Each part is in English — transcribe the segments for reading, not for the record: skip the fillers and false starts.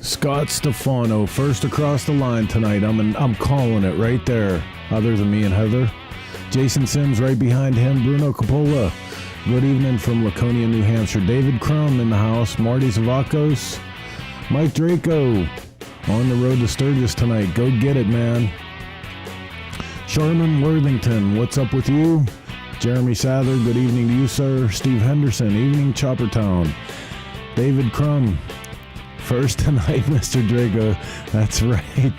Scott Stefano, first across the line tonight. I'm calling it right there, other than me and Heather. Jason Sims right behind him. Bruno Coppola, good evening from Laconia, New Hampshire. David Crum in the house. Marty Zavakos. Mike Draco on the road to Sturgis tonight. Go get it, man. Sharman Worthington, what's up with you? Jeremy Sather, good evening to you, sir. Steve Henderson, evening Choppertown. David Crum, first tonight, Mr. Draco. That's right.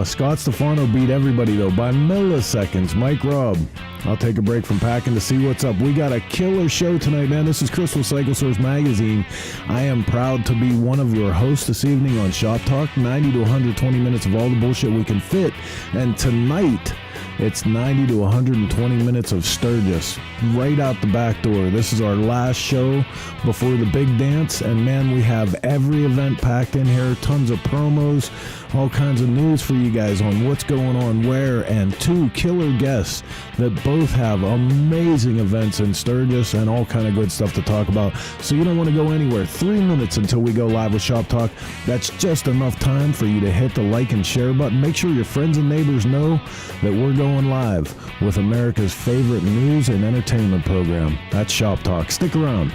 Scott Stefano beat everybody, though, by milliseconds. Mike Robb, I'll take a break from packing to see what's up. We got a killer show tonight, man. This is Chris with Cycle Source Magazine. I am proud to be one of your hosts this evening on Shop Talk. 90 to 120 minutes of all the bullshit we can fit. And tonight, it's 90 to 120 minutes of Sturgis right out the back door. This is our last show before the big dance, and man, we have every event packed in here, tons of promos, all kinds of news for you guys on what's going on where, and two killer guests that both have amazing events in Sturgis and all kind of good stuff to talk about. So you don't want to go anywhere. 3 minutes until we go live with Shop Talk. That's just enough time for you to hit the like and share button. Make sure your friends and neighbors know that we're going live with America's favorite news and entertainment program. That's Shop Talk. Stick around.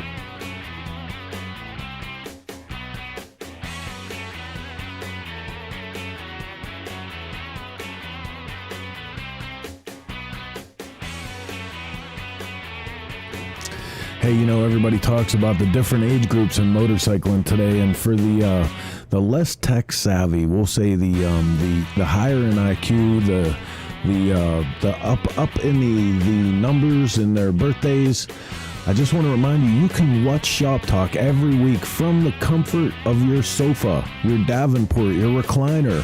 Hey, you know, everybody talks about the different age groups in motorcycling today, and for the less tech savvy, we'll say the higher in IQ, the up in the numbers in their birthdays. I just want to remind you, you can watch Shop Talk every week from the comfort of your sofa, your Davenport, your recliner,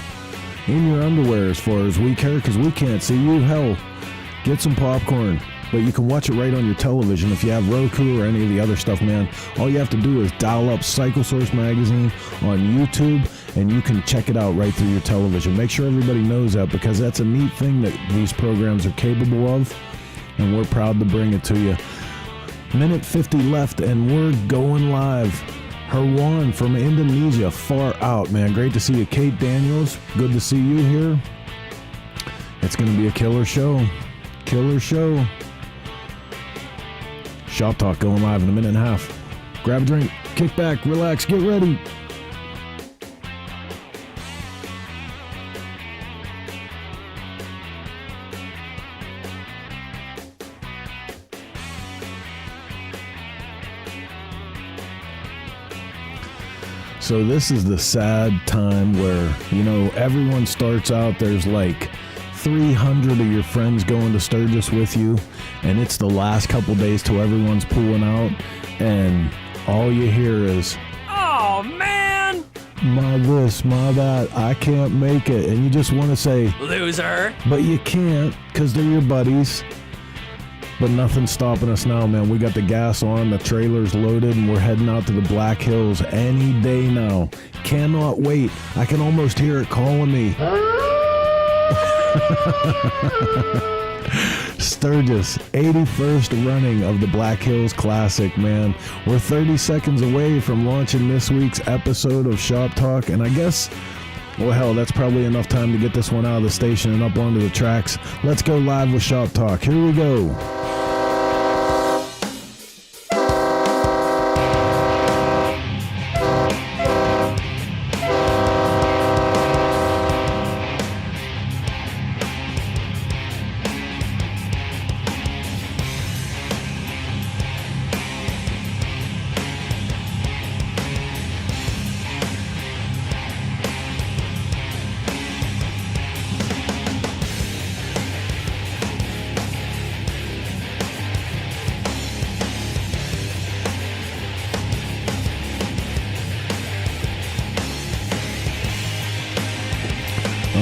in your underwear as far as we care, because we can't see you. Hell, get some popcorn. But you can watch it right on your television. If you have Roku or any of the other stuff, man, all you have to do is dial up Cycle Source Magazine on YouTube, and you can check it out right through your television. Make sure everybody knows that, because that's a neat thing that these programs are capable of, and we're proud to bring it to you. Minute 50 left, and we're going live. Herwan from Indonesia, far out, man. Great to see you. Kate Daniels, good to see you here. It's going to be a killer show. Killer show. Shop Talk going live in a minute and a half. Grab a drink, kick back, relax, get ready. So this is the sad time where, you know, everyone starts out, there's like 300 of your friends going to Sturgis with you, and it's the last couple days till everyone's pulling out, and all you hear is, "Oh man, my this, my that, I can't make it," and you just want to say, "Loser," but you can't, because they're your buddies. But nothing's stopping us now, man. We got the gas on, the trailer's loaded, and we're heading out to the Black Hills any day now. Cannot wait. I can almost hear it calling me. Sturgis, 81st running of the Black Hills Classic, man. We're 30 seconds away from launching this week's episode of Shop Talk, and I guess, well, hell, that's probably enough time to get this one out of the station and up onto the tracks. Let's go live with Shop Talk. Here we go.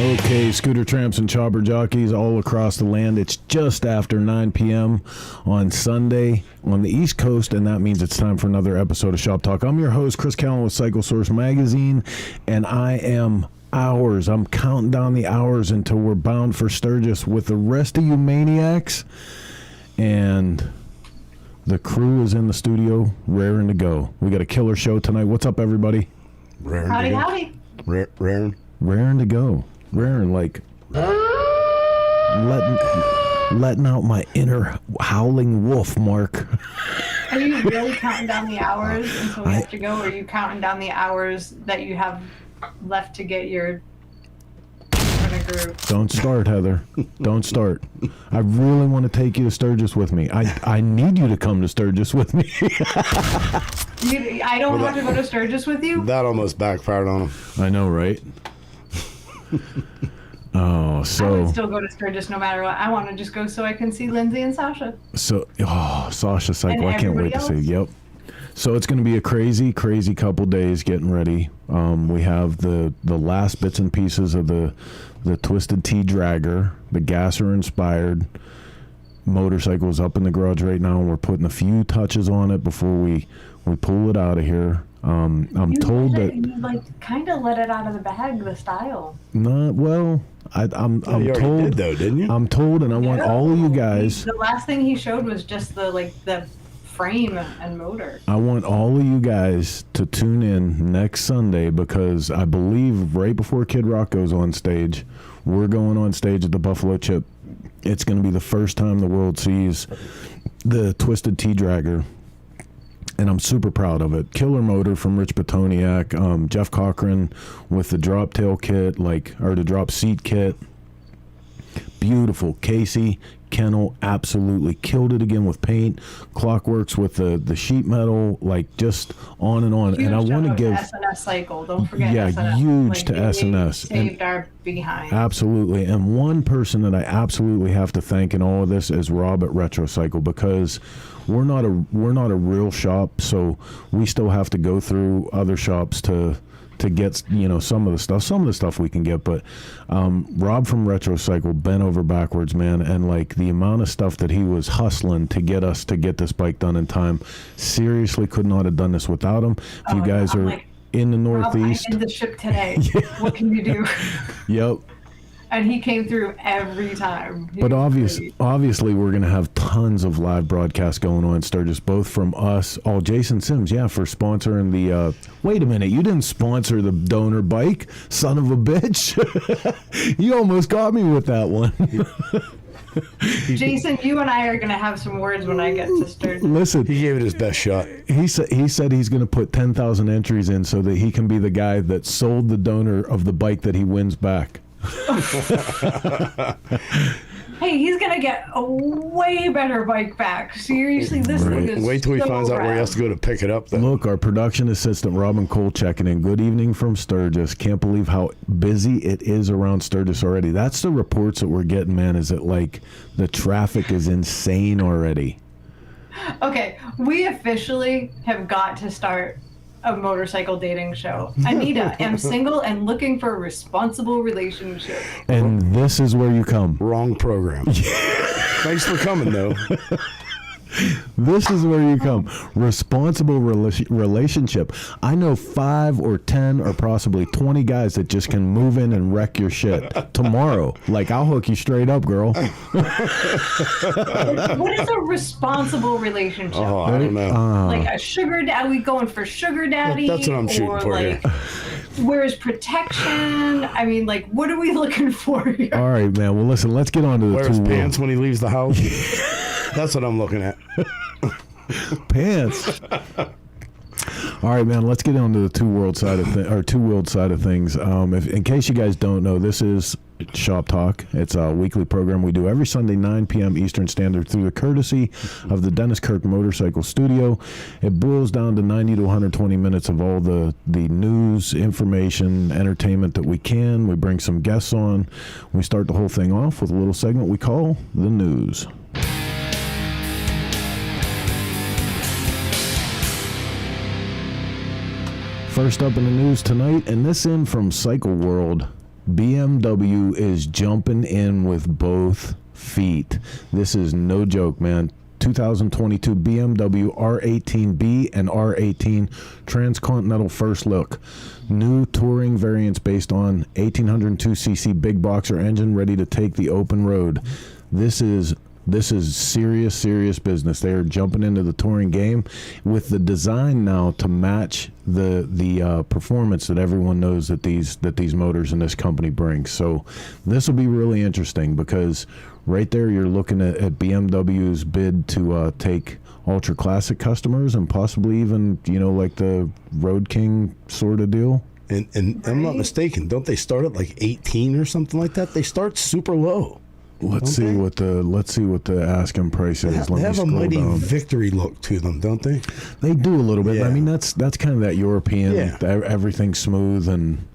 Okay, scooter tramps and chopper jockeys all across the land. It's just after 9 p.m. on Sunday on the East Coast, and that means it's time for another episode of Shop Talk. I'm your host, Chris Callen with Cycle Source Magazine, and I am hours. I'm counting down the hours until we're bound for Sturgis with the rest of you maniacs, and the crew is in the studio raring to go. We got a killer show tonight. What's up, everybody? Howdy, howdy. Raring to go. Raring, like letting out my inner howling wolf, Mark. Are you really counting down the hours until we have to go, or are you counting down the hours that you have left to get your vinegar? Don't start, Heather. Don't start. I really want to take you to Sturgis with me. I need you to come to Sturgis with me. I don't have to go to Sturgis with you? That almost backfired on him. I know, right? Oh, so I would still go to Sturgis no matter what. I want to just go so I can see Lindsay and Sasha. So, Sasha Cycle, I can't wait to see. else? Yep. So it's going to be a crazy couple days getting ready. We have the last bits and pieces of the Twisted Tea Dragger, the gasser inspired motorcycles up in the garage right now. We're putting a few touches on it before we pull it out of here. I'm told that you kind of let it out of the bag, the style. Not well. I'm you told did though, didn't you? I'm told, and I want all of you guys. The last thing he showed was just the frame and motor. I want all of you guys to tune in next Sunday, because I believe right before Kid Rock goes on stage, we're going on stage at the Buffalo Chip. It's going to be the first time the world sees the Twisted Tea Dragger, and I'm super proud of it. Killer motor from Rich Petoniak, Jeff Cochran with the drop tail kit, or the drop seat kit. Beautiful. Casey Kennel absolutely killed it again with paint. Clockworks with the sheet metal, just on and on. Huge and I want to give SNS Cycle. Don't forget. yeah, SNS. huge to they SNS. Saved our behind. Absolutely. And one person that I absolutely have to thank in all of this is Rob at Retro Cycle, because we're not a real shop, so we still have to go through other shops to get some of the stuff we can get. But Rob from Retro Cycle bent over backwards, man, and the amount of stuff that he was hustling to get us to get this bike done in time, seriously could not have done this without him. If you guys are in the Northeast, Rob, I did the ship today. What can you do? Yep. And he came through every time. But obviously, we're going to have tons of live broadcasts going on in Sturgis, both from us. Oh, Jason Sims, for sponsoring the... wait a minute, you didn't sponsor the donor bike, son of a bitch. You almost got me with that one. Jason, you and I are going to have some words when I get to Sturgis. Listen, He gave it his best shot. he said he's going to put 10,000 entries in so that he can be the guy that sold the donor of the bike that he wins back. Hey, he's gonna get a way better bike back. Seriously, this thing is Wait till he so finds out where he has to go to pick it up. Then. Look, our production assistant Robin Cole checking in. Good evening from Sturgis. Can't believe how busy it is around Sturgis already. That's the reports that we're getting, man. Is it the traffic is insane already? Okay, we officially have got to start a motorcycle dating show. Anita, am single and looking for a responsible relationship. And this is where you come. Wrong program. Thanks for coming, though. This is where you come. Responsible relationship. I know 5 or 10 or possibly 20 guys that just can move in and wreck your shit tomorrow. I'll hook you straight up, girl. What is a responsible relationship? Oh, I don't know. A sugar daddy? Are we going for sugar daddy? That's what I'm shooting for here. Where's protection? I mean, what are we looking for here? All right, man. Well, listen, let's get on to the Wears two pants when he leaves the house. That's what I'm looking at. Pants. All right, man. Let's get on to the two-wheeled side of things. In case you guys don't know, this is Shop Talk. It's a weekly program we do every Sunday, 9 p.m. Eastern Standard, through the courtesy of the Dennis Kirk Motorcycle Studio. It boils down to 90 to 120 minutes of all the news, information, entertainment that we can. We bring some guests on. We start the whole thing off with a little segment we call The News. First up in the news tonight, and this in from Cycle World, BMW is jumping in with both feet. This is no joke, man. 2022 BMW R18B and R18 Transcontinental First Look. New touring variants based on 1802cc big boxer engine ready to take the open road. This is This is serious business. They are jumping into the touring game with the design now to match the performance that everyone knows that these motors and this company brings. So this will be really interesting because right there you're looking at BMW's bid to take ultra classic customers and possibly even like the Road King sort of deal. And I'm not mistaken, don't they start at like 18 or something like that? They start super low. Let's see what the asking price is. They have a mighty victory look to them, don't they? They do a little bit. Yeah. I mean, that's kind of that European. Yeah. Everything's smooth and.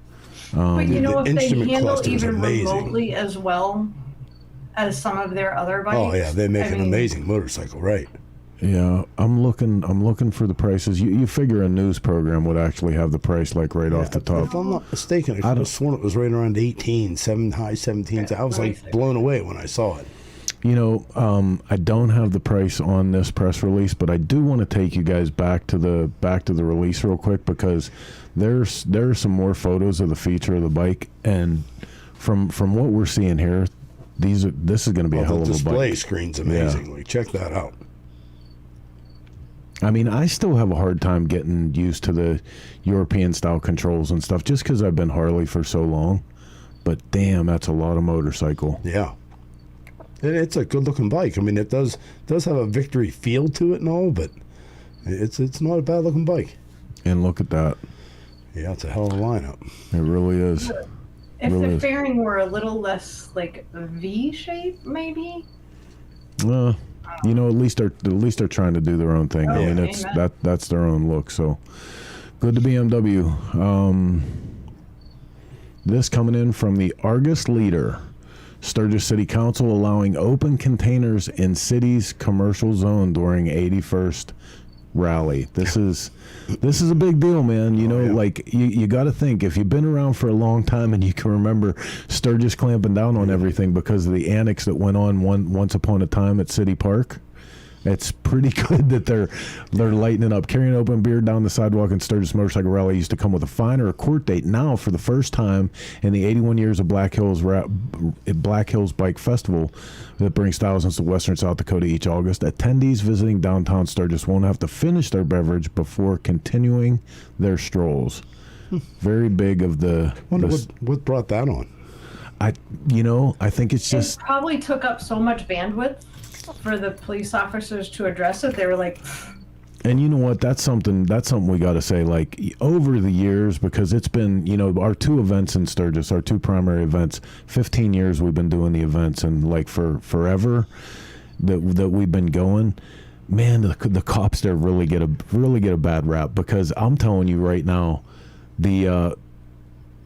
But if they instrument handle cluster is even amazing. remotely as well as some of their other bikes. Oh yeah, they make an amazing motorcycle, right? Yeah, I'm looking for the prices. You figure a news program would actually have the price like right off the top. If I'm not mistaken, I could have sworn it was right around 18, high 17s. I was like blown away when I saw it. I don't have the price on this press release, but I do want to take you guys back to the release real quick because there are some more photos of the feature of the bike, and from what we're seeing here, this is going to be a hell of a bike. The display screen's amazing. Like, check that out. I mean, I still have a hard time getting used to the European style controls and stuff just because I've been Harley for so long. But damn, that's a lot of motorcycle. Yeah. And it's a good looking bike. I mean, it does have a victory feel to it and all, but it's not a bad looking bike. And look at that. Yeah, it's a hell of a lineup. It really is. If the fairing were a little less like V shape, maybe. At least they're trying to do their own thing. I mean, that's their own look. So good to BMW. This coming in from the Argus Leader. Sturgis City Council allowing open containers in city's commercial zone during 81st rally. This is a big deal, man. Like you got to think, if you've been around for a long time and you can remember Sturgis clamping down on everything because of the annex that went on once upon a time at City Park. It's pretty good that they're lightening up. Carrying open beer down the sidewalk in Sturgis Motorcycle Rally used to come with a fine or a court date. Now, for the first time in the 81 years of Black Hills Bike Festival that brings thousands to Western South Dakota each August, attendees visiting downtown Sturgis won't have to finish their beverage before continuing their strolls. Very big of the... What brought that on? I think it's just... It probably took up so much bandwidth for the police officers to address it. They were like... And you know what? That's something we got to say. Like, over the years, because it's been, our two events in Sturgis, our two primary events, 15 years we've been doing the events, and like for forever that we've been going. Man, the cops there really get a bad rap, because I'm telling you right now,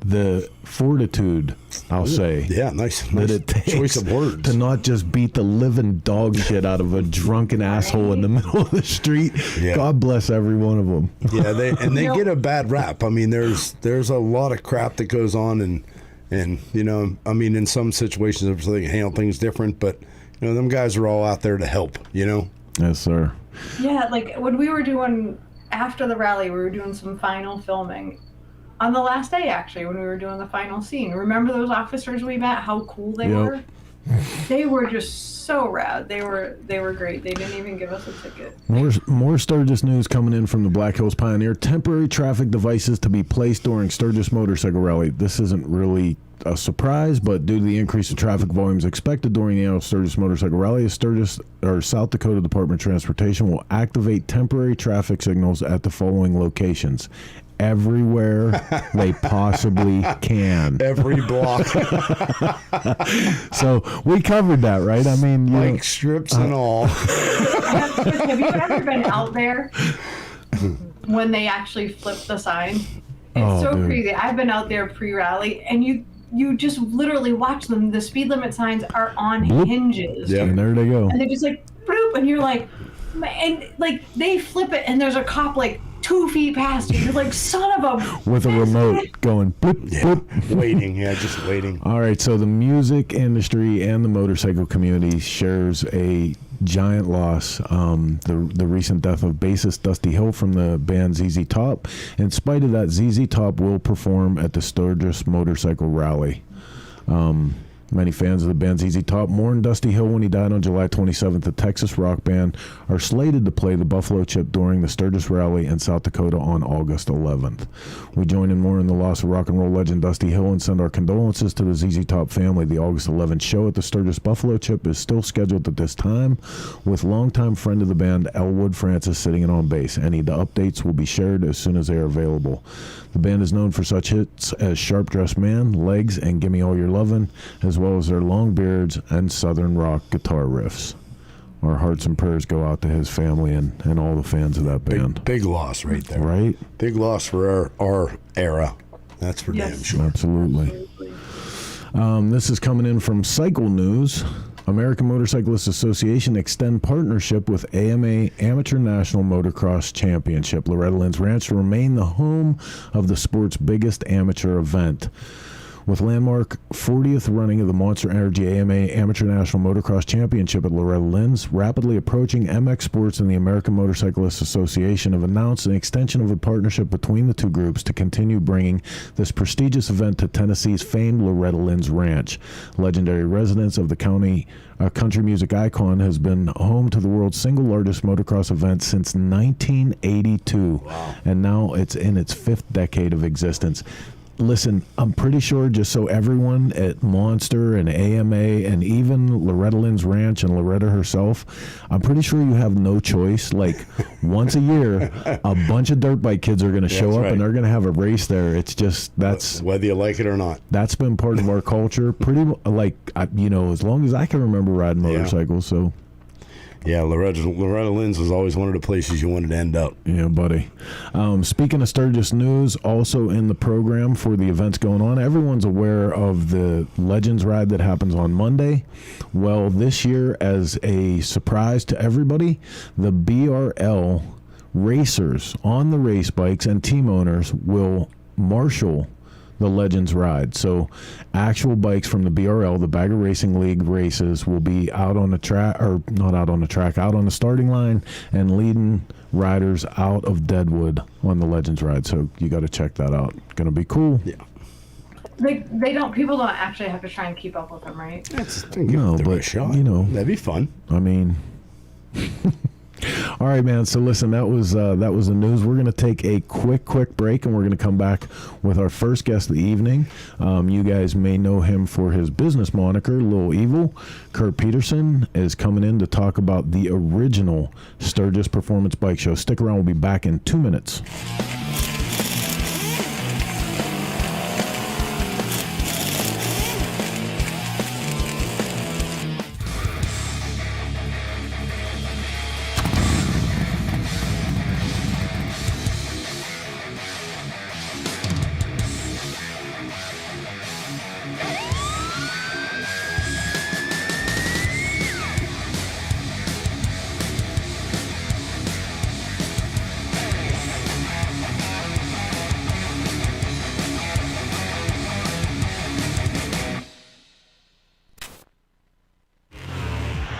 the fortitude, I'll say. Yeah, nice that it takes choice of words to not just beat the living dog shit out of a drunken asshole in the middle of the street. Yeah. God bless every one of them. Yeah, they get a bad rap. I mean, there's a lot of crap that goes on, and in some situations they can handle things different, but them guys are all out there to help. Yes, sir. Yeah, like when we were doing after the rally, we were doing some final filming. On the last day, actually, when we were doing the final scene. Remember those officers we met? How cool they were? They were just so rad. They were great. They didn't even give us a ticket. More Sturgis news coming in from the Black Hills Pioneer. Temporary traffic devices to be placed during Sturgis Motorcycle Rally. This isn't really a surprise, but due to the increase in traffic volumes expected during the annual Sturgis Motorcycle Rally, South Dakota Department of Transportation will activate temporary traffic signals at the following locations. Everywhere they possibly can. Every block. So we covered that, right? I mean, bike strips and all. Have you ever been out there when they actually flip the sign? It's so crazy. I've been out there pre-rally, and you just literally watch them. The speed limit signs are on hinges. Yeah, and there they go. And they're just like, bloop, and you're like, and like they flip it, and there's a cop like 2 feet past you. You're like, son of a... With a remote going boop, boop. Waiting, just waiting. All right, so the music industry and the motorcycle community shares a giant loss. The recent death of bassist Dusty Hill from the band ZZ Top. In spite of that, ZZ Top will perform at the Sturgis Motorcycle Rally. Many fans of the band ZZ Top mourned Dusty Hill when he died on July 27th. The Texas rock band are slated to play the Buffalo Chip during the Sturgis Rally in South Dakota on August 11th. We join in mourning the loss of rock and roll legend Dusty Hill and send our condolences to the ZZ Top family. The August 11th show at the Sturgis Buffalo Chip is still scheduled at this time, with longtime friend of the band Elwood Francis sitting in on bass. Any updates will be shared as soon as they are available. The band is known for such hits as Sharp Dressed Man, Legs, and Gimme All Your Lovin', as well as their long beards and southern rock guitar riffs. Our hearts and prayers go out to his family and all the fans of that band. Big loss right there. Right? Big loss for our era. That's for damn sure. Absolutely. This is coming in from Cycle News. American Motorcyclists Association extend partnership with AMA Amateur National Motocross Championship. Loretta Lynn's Ranch to remain the home of the sport's biggest amateur event. With landmark 40th running of the Monster Energy AMA Amateur National Motocross Championship at Loretta Lynn's rapidly approaching, MX Sports and the American Motorcyclists Association have announced an extension of a partnership between the two groups to continue bringing this prestigious event to Tennessee's famed Loretta Lynn's Ranch. Legendary residence of the county country music icon has been home to the world's single largest motocross event since 1982. Wow. And now it's in its 5th decade of existence. Listen, I'm pretty sure, just so everyone at Monster and AMA and even Loretta Lynn's Ranch and Loretta herself, I'm pretty sure you have no choice. Like, once a year, a bunch of dirt bike kids are going to show up, right. and they're going to have a race there. It's just, that's... Whether you like it or not. That's been part of our culture. Pretty, like, as long as I can remember riding motorcycles, so... Yeah, Loretta Lynn's was always one of the places you wanted to end up. Yeah, buddy. Speaking of Sturgis news, also in the program for the events going on, everyone's aware of the Legends Ride that happens on Monday. Well, this year, as a surprise to everybody, the BRL racers on the race bikes and team owners will marshal the Legends Ride. So actual bikes from the BRL, the Bagger Racing League races, will be out on the track, or not out on the track, out on the starting line and leading riders out of Deadwood on the Legends Ride. So you got to check that out. Gonna be cool. Yeah. People don't actually have to try and keep up with them, right? No, but, that'd be fun. I mean... All right, man. So listen, that was the news. We're going to take a quick break, and we're going to come back with our first guest of the evening. You guys may know him for his business moniker, Lil Evil. Kurt Peterson is coming in to talk about the original Sturgis Performance Bike Show. Stick around. We'll be back in 2 minutes.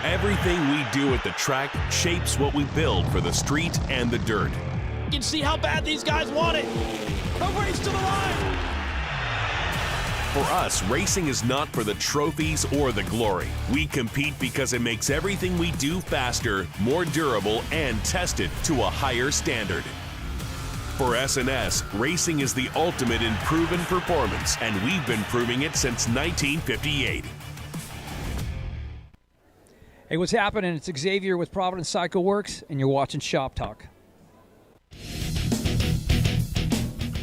Everything we do at the track shapes what we build for the street and the dirt. You can see how bad these guys want it. A race to the line. For us, racing is not for the trophies or the glory. We compete because it makes everything we do faster, more durable, and tested to a higher standard. For S&S, racing is the ultimate in proven performance, and we've been proving it since 1958. Hey, what's happening? It's Xavier with Providence Cycle Works, and you're watching Shop Talk.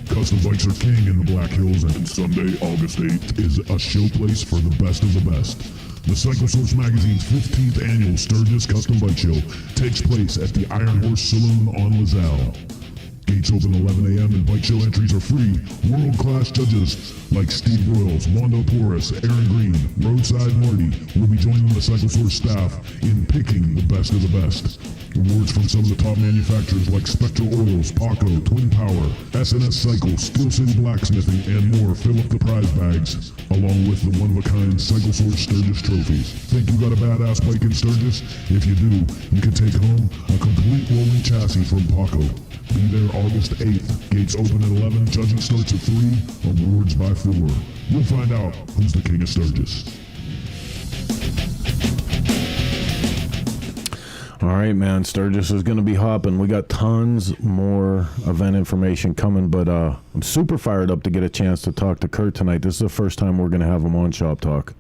Custom bikes are king in the Black Hills, and Sunday, August 8th, is a showplace for the best of the best. The Cycle Source Magazine's 15th annual Sturgis Custom Bike Show takes place at the Iron Horse Saloon on LaSalle. Gates open 11 a.m. and bike show entries are free. World-class judges like Steve Broyles, Mondo Porras, Aaron Green, Roadside Marty will be joining the Cycle Source staff in picking the best of the best. Awards from some of the top manufacturers like Spectral Oils, Paco, Twin Power, S&S Cycle, Steel City Blacksmithing, and more fill up the prize bags, along with the one-of-a-kind Cycle Source Sturgis trophies. Think you got a badass bike in Sturgis? If you do, you can take home a complete rolling chassis from Paco. Be there August 8th. Gates open at 11, judging starts at 3, awards by 4. You'll find out who's the king of Sturgis. All right, man. Sturgis is going to be hopping. We got tons more event information coming, but I'm super fired up to get a chance to talk to Kurt tonight. This is the first time we're going to have him on Shop Talk.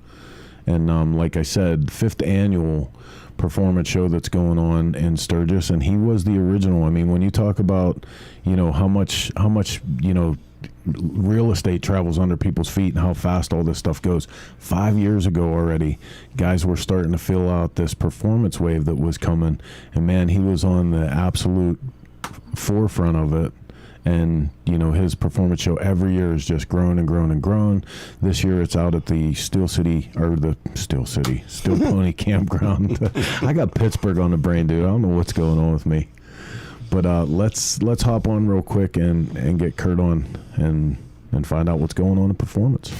And like I said, 5th annual performance show that's going on in Sturgis, and he was the original. I mean, when you talk about, how much, real estate travels under people's feet and how fast all this stuff goes. 5 years ago already, guys were starting to feel out this performance wave that was coming, and man, he was on the absolute forefront of it. And his performance show every year is just grown and grown and grown. This year it's out at the Steel Pony Campground. I got Pittsburgh on the brain, dude. I don't know what's going on with me. But let's hop on real quick and get Kurt on and find out what's going on in performance.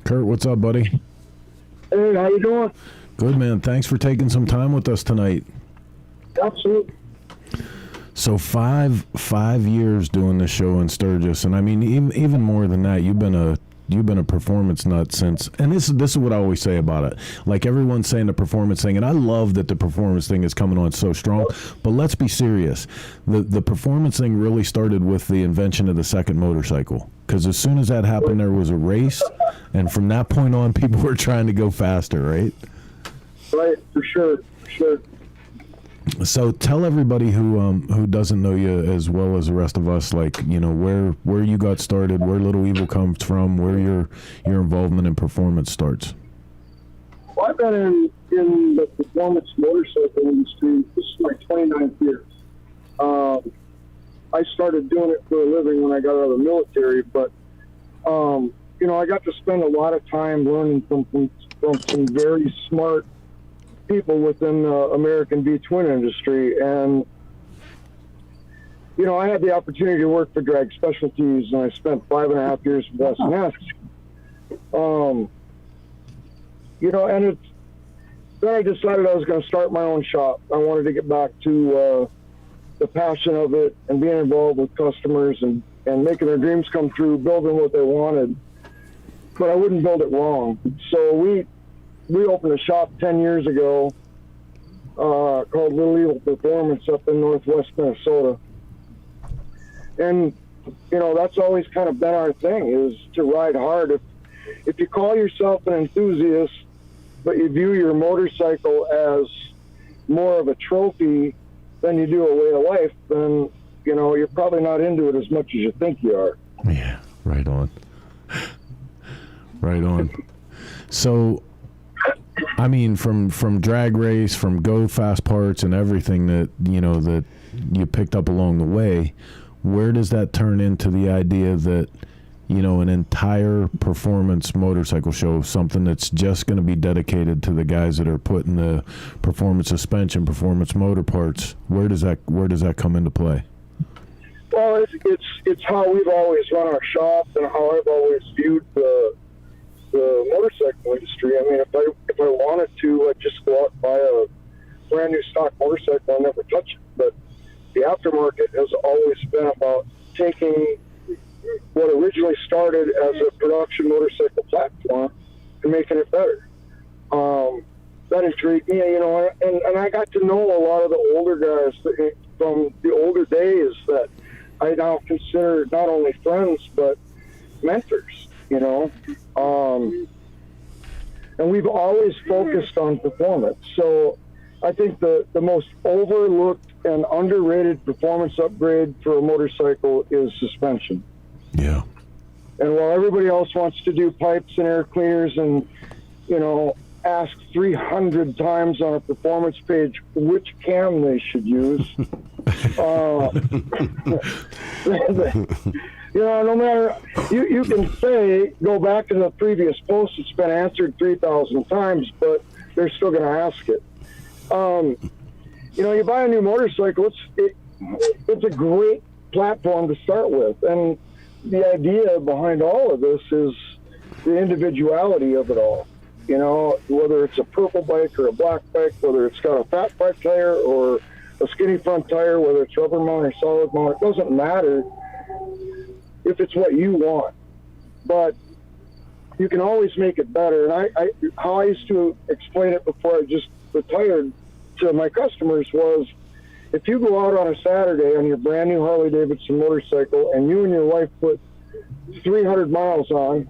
Kurt, what's up, buddy? Hey, how you doing? Good, man. Thanks for taking some time with us tonight. Absolutely. So five years doing this show in Sturgis, and I mean even more than that. You've been a performance nut since, and this is what I always say about it. Like everyone's saying the performance thing, and I love that the performance thing is coming on so strong. But let's be serious. The performance thing really started with the invention of the second motorcycle. Because as soon as that happened, there was a race, and from that point on, people were trying to go faster, right? Right, for sure. So tell everybody who doesn't know you as well as the rest of us, like, where you got started, where Little Evil comes from, where your involvement in performance starts. Well, I've been in the performance motorcycle industry. This is my 29th year. I started doing it for a living when I got out of the military, but I got to spend a lot of time learning from some very smart people within the American V-twin industry. And, I had the opportunity to work for Drag Specialties, and I spent 5.5 years with S&S. And then I decided I was going to start my own shop. I wanted to get back to the passion of it and being involved with customers and making their dreams come true, building what they wanted. But I wouldn't build it wrong. So we opened a shop 10 years ago called Little Evil Performance up in northwest Minnesota. And, that's always kind of been our thing, is to ride hard. If you call yourself an enthusiast, but you view your motorcycle as more of a trophy than you do a way of life, then, you're probably not into it as much as you think you are. Yeah, right on. Right on. So, I mean, from drag race, from go fast parts and everything that you picked up along the way, where does that turn into the idea that an entire performance motorcycle show, something that's just going to be dedicated to the guys that are putting the performance suspension, performance motor parts? Where does that come into play? Well, it's how we've always run our shop and how I've always viewed the motorcycle industry. I mean, if I wanted to, I'd just go out and buy a brand new stock motorcycle and never touch it. But the aftermarket has always been about taking what originally started as a production motorcycle platform and making it better. That intrigued me, and I got to know a lot of the older guys from the older days that I now consider not only friends but mentors. And we've always focused on performance. So I think the most overlooked and underrated performance upgrade for a motorcycle is suspension. Yeah. And while everybody else wants to do pipes and air cleaners and, ask 300 times on a performance page which cam they should use, no matter, you can say, go back to the previous post, it's been answered 3,000 times, but they're still going to ask it. You buy a new motorcycle, it's a great platform to start with. And the idea behind all of this is the individuality of it all. Whether it's a purple bike or a black bike, whether it's got a fat bike tire or a skinny front tire, whether it's rubber mount or solid mount, it doesn't matter if it's what you want. But you can always make it better. And how I used to explain it before I just retired to my customers was, if you go out on a Saturday on your brand new Harley Davidson motorcycle and you and your wife put 300 miles on,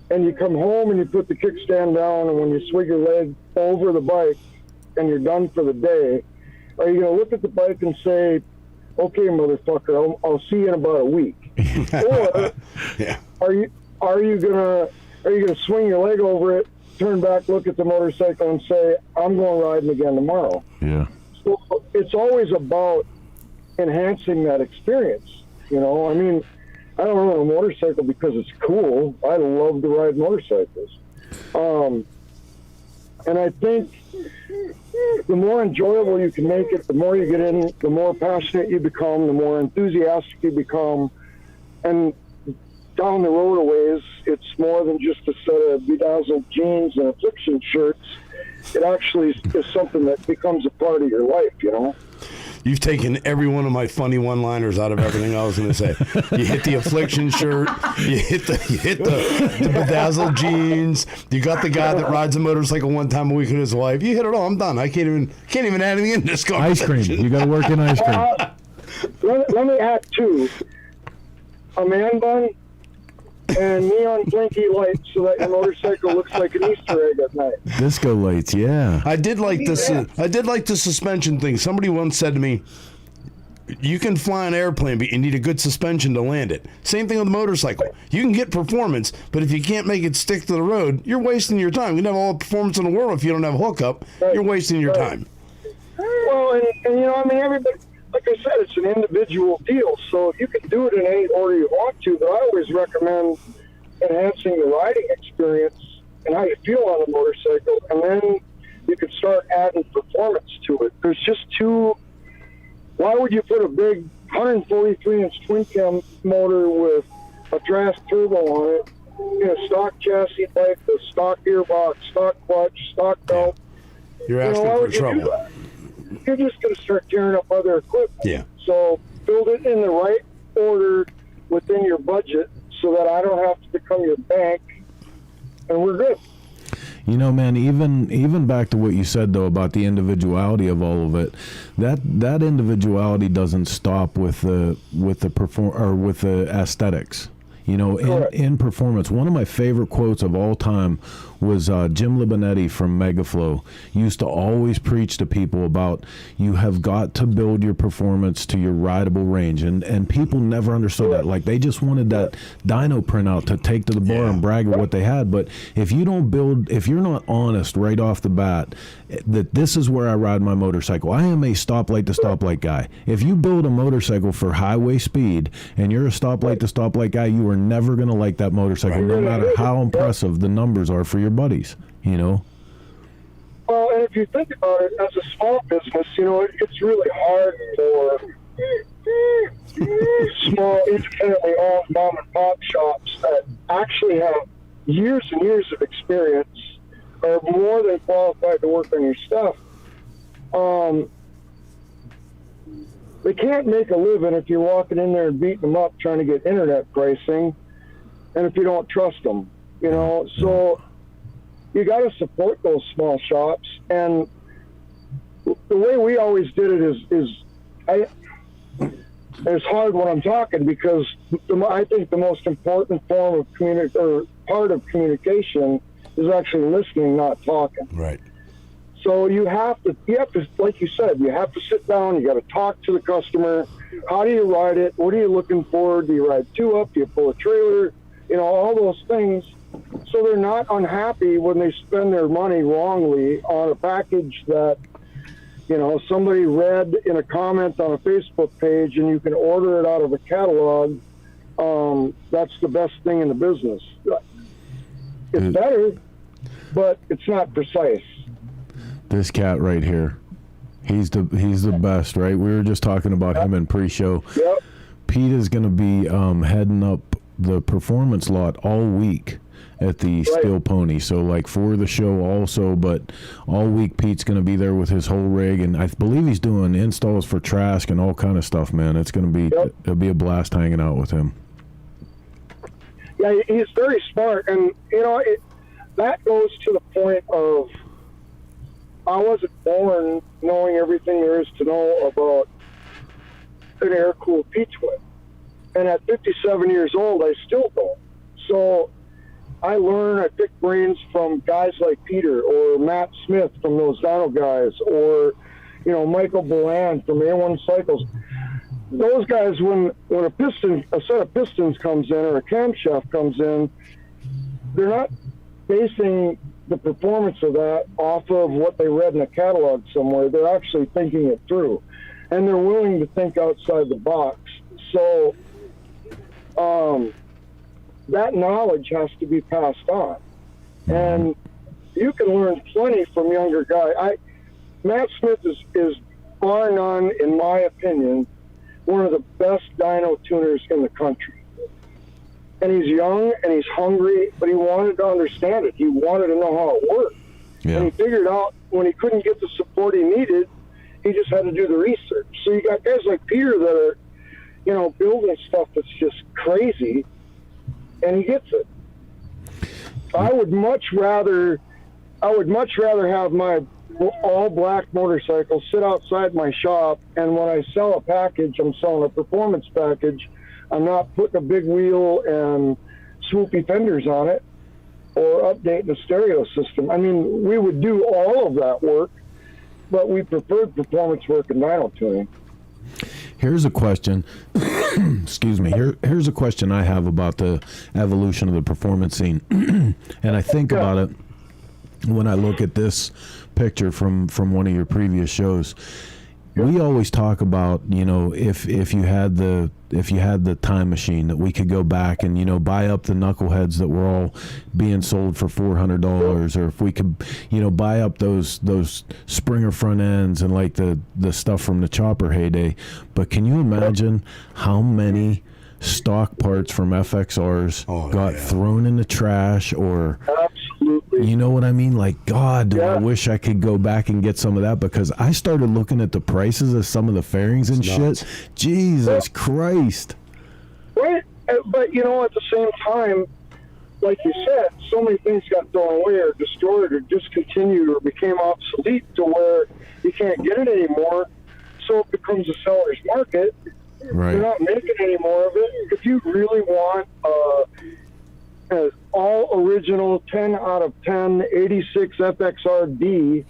and you come home and you put the kickstand down, and when you swing your leg over the bike and you're done for the day, are you going to look at the bike and say, okay, motherfucker, I'll see you in about a week? Or Yeah. are you gonna swing your leg over it, turn back, look at the motorcycle, and say, I'm going riding again tomorrow? Yeah. So it's always about enhancing that experience. You know, I mean, I don't own a motorcycle because it's cool. I love to ride motorcycles. And I think the more enjoyable you can make it, the more you get in, the more passionate you become, the more enthusiastic you become. And down the road a ways, it's more than just a set of bedazzled jeans and affliction shirts. It actually is something that becomes a part of your life, you know? You've taken every one of my funny one-liners out of everything I was going to say. You hit the affliction shirt. You hit the bedazzled jeans. You got the guy that rides a motorcycle one time a week with his wife. You hit it all. I'm done. I can't even add anything in this conversation. Ice cream. You got to work in ice cream. Let me add two: a man bun and neon blinky lights, so that your motorcycle looks like an Easter egg at night. Disco lights, yeah. I did like this. I did like the suspension thing. Somebody once said to me, "You can fly an airplane, but you need a good suspension to land it." Same thing with a motorcycle. You can get performance, but if you can't make it stick to the road, you're wasting your time. You can have all the performance in the world if you don't have a hookup. Right. You're wasting your time. Well, and you know, I mean, everybody, like I said, it's an individual deal. So you can do it in any order you want to, but I always recommend enhancing the riding experience and how you feel on the motorcycle, and then you can start adding performance to it. There's just why would you put a big 143-inch twin cam motor with a draft turbo on it in a stock chassis bike with stock gearbox, stock clutch, stock belt? You're asking for trouble. You're just going to start tearing up other equipment. Yeah. So build it in the right order within your budget so that I don't have to become your bank, and we're good. You know, man, even back to what you said though about the individuality of all of it, that individuality doesn't stop with the aesthetics. You know, in performance, one of my favorite quotes of all time was Jim Libonetti from Megaflow used to always preach to people about, you have got to build your performance to your rideable range, and people never understood that. Like, they just wanted that dyno printout to take to the bar and brag of what they had. But if you don't build, if you're not honest right off the bat that this is where I ride my motorcycle, I am a stoplight to stoplight guy. If you build a motorcycle for highway speed and you're a stoplight to stoplight guy, you are never going to like that motorcycle, no matter how impressive the numbers are for your buddies, you know? Well, and if you think about it, as a small business, you know, it's really hard for small, independently owned mom and pop shops that actually have years and years of experience, are more than qualified to work on your stuff. They can't make a living if you're walking in there and beating them up trying to get internet pricing, and if you don't trust them, you know. So you got to support those small shops. And the way we always did it it's hard when I'm talking, because I think the most important form of part of communication is actually listening, not talking. Right. So you have to, like you said, you have to sit down, you got to talk to the customer. How do you ride it? What are you looking for? Do you ride two up? Do you pull a trailer? You know, all those things. So they're not unhappy when they spend their money wrongly on a package that, you know, somebody read in a comment on a Facebook page and you can order it out of a catalog. That's the best thing in the business. It's better, but it's not precise. This cat right here, he's the best, right? We were just talking about him in pre-show. Yep. Pete is going to be heading up the performance lot all week, at the Steel Pony. So like for the show also, but all week Pete's going to be there with his whole rig, and I believe he's doing installs for Trask and all kind of stuff, man. It's going to be it'll be a blast hanging out with him. Yeah, he's very smart, and you know that goes to the point of I wasn't born knowing everything there is to know about an air-cooled P-twin. And at 57 years old, I still don't. So I pick brains from guys like Peter or Matt Smith from those dyno guys, or, you know, Michael Boland from A1 Cycles. Those guys, when a set of pistons comes in or a camshaft comes in, they're not basing the performance of that off of what they read in a catalog somewhere. They're actually thinking it through, and they're willing to think outside the box. So that knowledge has to be passed on, and you can learn plenty from younger guys. Matt Smith is bar none, in my opinion, one of the best dyno tuners in the country. And he's young and he's hungry, but he wanted to understand it. He wanted to know how it worked. Yeah. And he figured out when he couldn't get the support he needed, he just had to do the research. So you got guys like Peter that are, you know, building stuff that's just crazy, and he gets it. I would much rather have my all black motorcycle sit outside my shop, and when I sell a package, I'm selling a performance package. I'm not putting a big wheel and swoopy fenders on it or updating the stereo system. I mean, we would do all of that work, but we preferred performance work and dyno tuning. Here's a question. Excuse me. Here's a question I have about the evolution of the performance scene. And I think about it when I look at this picture from one of your previous shows. We always talk about, you know, if you had the time machine, that we could go back and, you know, buy up the knuckleheads that were all being sold for $400, or if we could, you know, buy up those Springer front ends and like the stuff from the chopper heyday. But can you imagine how many stock parts from FXRs got thrown in the trash, or you know what I mean? Like, God, do I wish I could go back and get some of that, because I started looking at the prices of some of the fairings and shit. Jesus Christ. Right, but you know, at the same time, like you said, so many things got thrown away or destroyed or discontinued or became obsolete to where you can't get it anymore, so it becomes a seller's market. Right. You're not making any more of it. If you really want an all original 10 out of 10 86 FXRD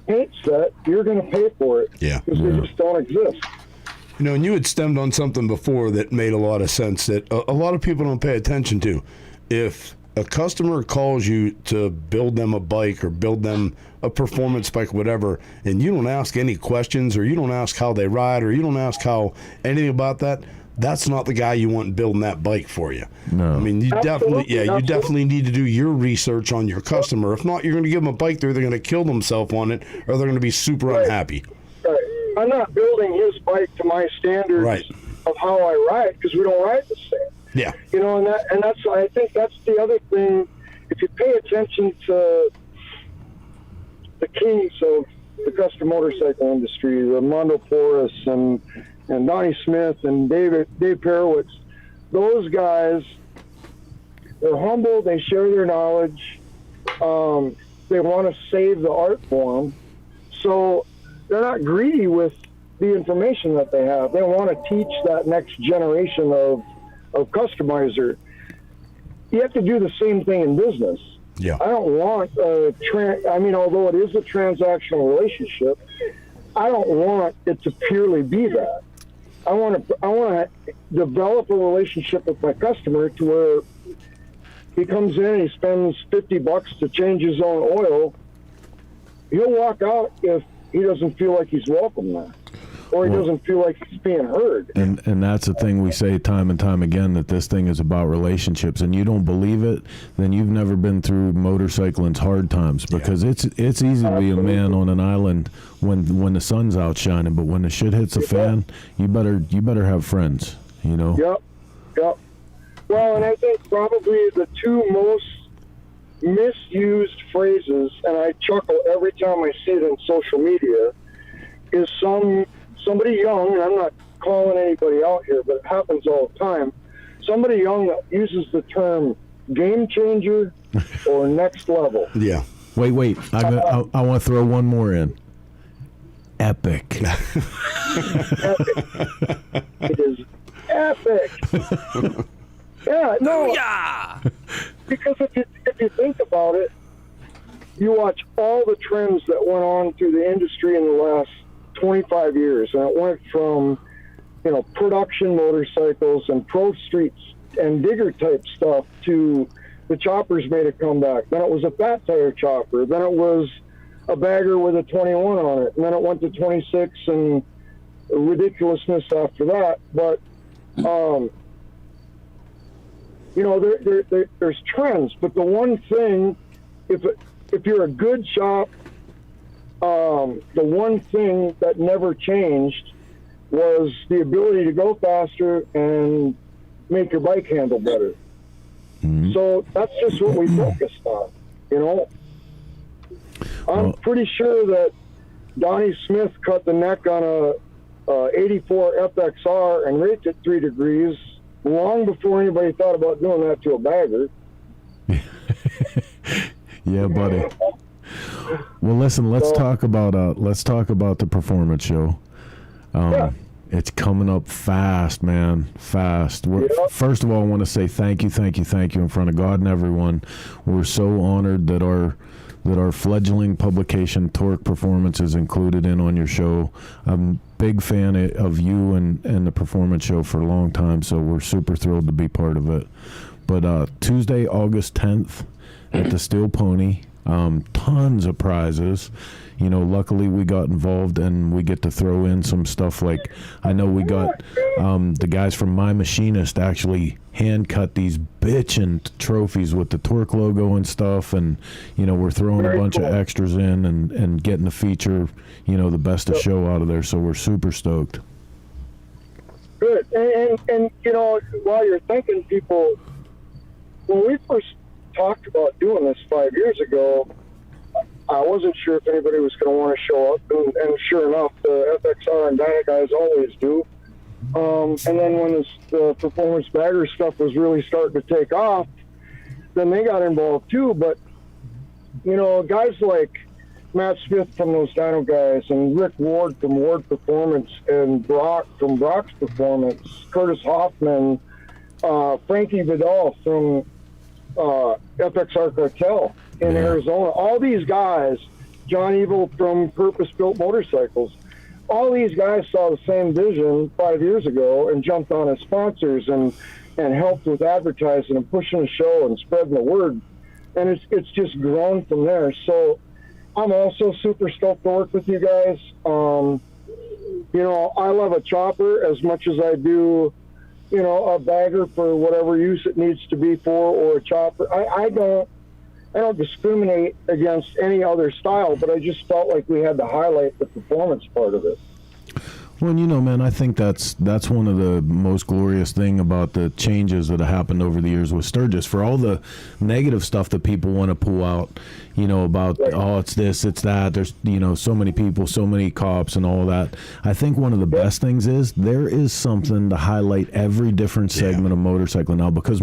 paint set, you're going to pay for it. Yeah. Because they just don't exist. You know, and you had stemmed on something before that made a lot of sense that a lot of people don't pay attention to. If a customer calls you to build them a bike or build them a performance bike, whatever, and you don't ask any questions, or you don't ask how they ride, or you don't ask how anything about that, that's not the guy you want building that bike for you. No. I mean, you definitely need to do your research on your customer. If not, you're going to give them a bike they're going to kill themselves on it, or they're going to be super unhappy. Right. I'm not building his bike to my standards of how I ride, because we don't ride the same. Yeah. You know, and that's I think that's the other thing. If you pay attention to the kings of the custom motorcycle industry, the Mondo Porras and Donnie Smith and Dave Perowitz, those guys, they're humble, they share their knowledge, they want to save the art form, so they're not greedy with the information that they have. They want to teach that next generation of customizer. You have to do the same thing in business. Yeah. I don't want although it is a transactional relationship, I don't want it to purely be that. I want to develop a relationship with my customer to where he comes in and he spends $50 to change his own oil. He'll walk out if he doesn't feel like he's welcome there, or he doesn't feel like he's being heard. And that's the thing we say time and time again, that this thing is about relationships, and you don't believe it, then you've never been through motorcycling's hard times, because it's easy to be a man on an island when the sun's out shining, but when the shit hits the fan, you better have friends, you know? Yep. Well, and I think probably the two most misused phrases, and I chuckle every time I see it on social media, is somebody young, and I'm not calling anybody out here, but it happens all the time, somebody young that uses the term game changer or next level. Yeah. Wait. I want to throw one more in. Epic. It is epic. Yeah, no. Yeah. Because if you think about it, you watch all the trends that went on through the industry in the last 25 years, and it went from, production motorcycles and pro streets and digger type stuff to the choppers made a comeback. Then it was a fat tire chopper. Then it was a bagger with a 21 on it. And then it went to 26 and ridiculousness after that. But, there's trends. But the one thing, if you're a good shop, the one thing that never changed was the ability to go faster and make your bike handle better. Mm-hmm. So that's just what we focused on, I'm pretty sure that Donnie Smith cut the neck on a 84 FXR and raked it 3 degrees long before anybody thought about doing that to a bagger. Yeah, buddy. Well, listen, let's talk about the performance show. It's coming up fast, man. Fast. First of all, I want to say thank you in front of God and everyone. We're so honored that our fledgling publication, Torque Performance, is included in on your show. I'm a big fan of you and the performance show for a long time, so we're super thrilled to be part of it. But Tuesday, August 10th at the Steel Pony, tons of prizes. Luckily we got involved and we get to throw in some stuff like, I know we got the guys from My Machinist actually hand cut these bitchin' trophies with the Torque logo and stuff, and we're throwing a bunch of extras in and getting the feature, the best of show out of there, so we're super stoked. Good. And while you're thanking people, when we first talked about doing this 5 years ago, I wasn't sure if anybody was going to want to show up, and sure enough, the FXR and Dyna guys always do. And then when the performance bagger stuff was really starting to take off, then they got involved too. But, guys like Matt Smith from those Dyno guys, and Rick Ward from Ward Performance, and Brock from Brock's Performance, Curtis Hoffman, Frankie Vidal from FXR Cartel in Arizona. All these guys, John Evil from Purpose Built Motorcycles, all these guys saw the same vision 5 years ago and jumped on as sponsors and helped with advertising and pushing the show and spreading the word. And it's just grown from there. So I'm also super stoked to work with you guys. I love a chopper as much as I do, a bagger for whatever use it needs to be for, or a chopper. I don't discriminate against any other style, but I just felt like we had to highlight the performance part of it. Well, man, I think that's one of the most glorious thing about the changes that have happened over the years with Sturgis. For all the negative stuff that people want to pull out, about, it's this, it's that, there's, so many people, so many cops and all that. I think one of the best things is there is something to highlight every different segment of motorcycle now, because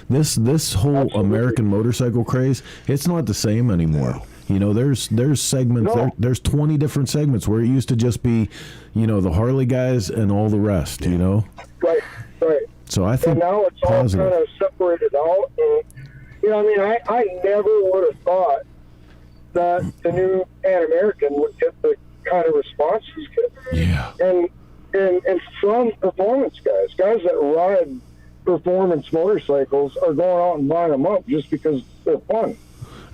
this whole American motorcycle craze, it's not the same anymore. There's segments, there's 20 different segments where it used to just be, the Harley guys and all the rest, Right. So I think and now it's positive. all kind of separated out. And, I never would have thought that the new Pan American would get the kind of response he's getting. Yeah. And from performance guys that ride performance motorcycles are going out and buying them up just because they're fun.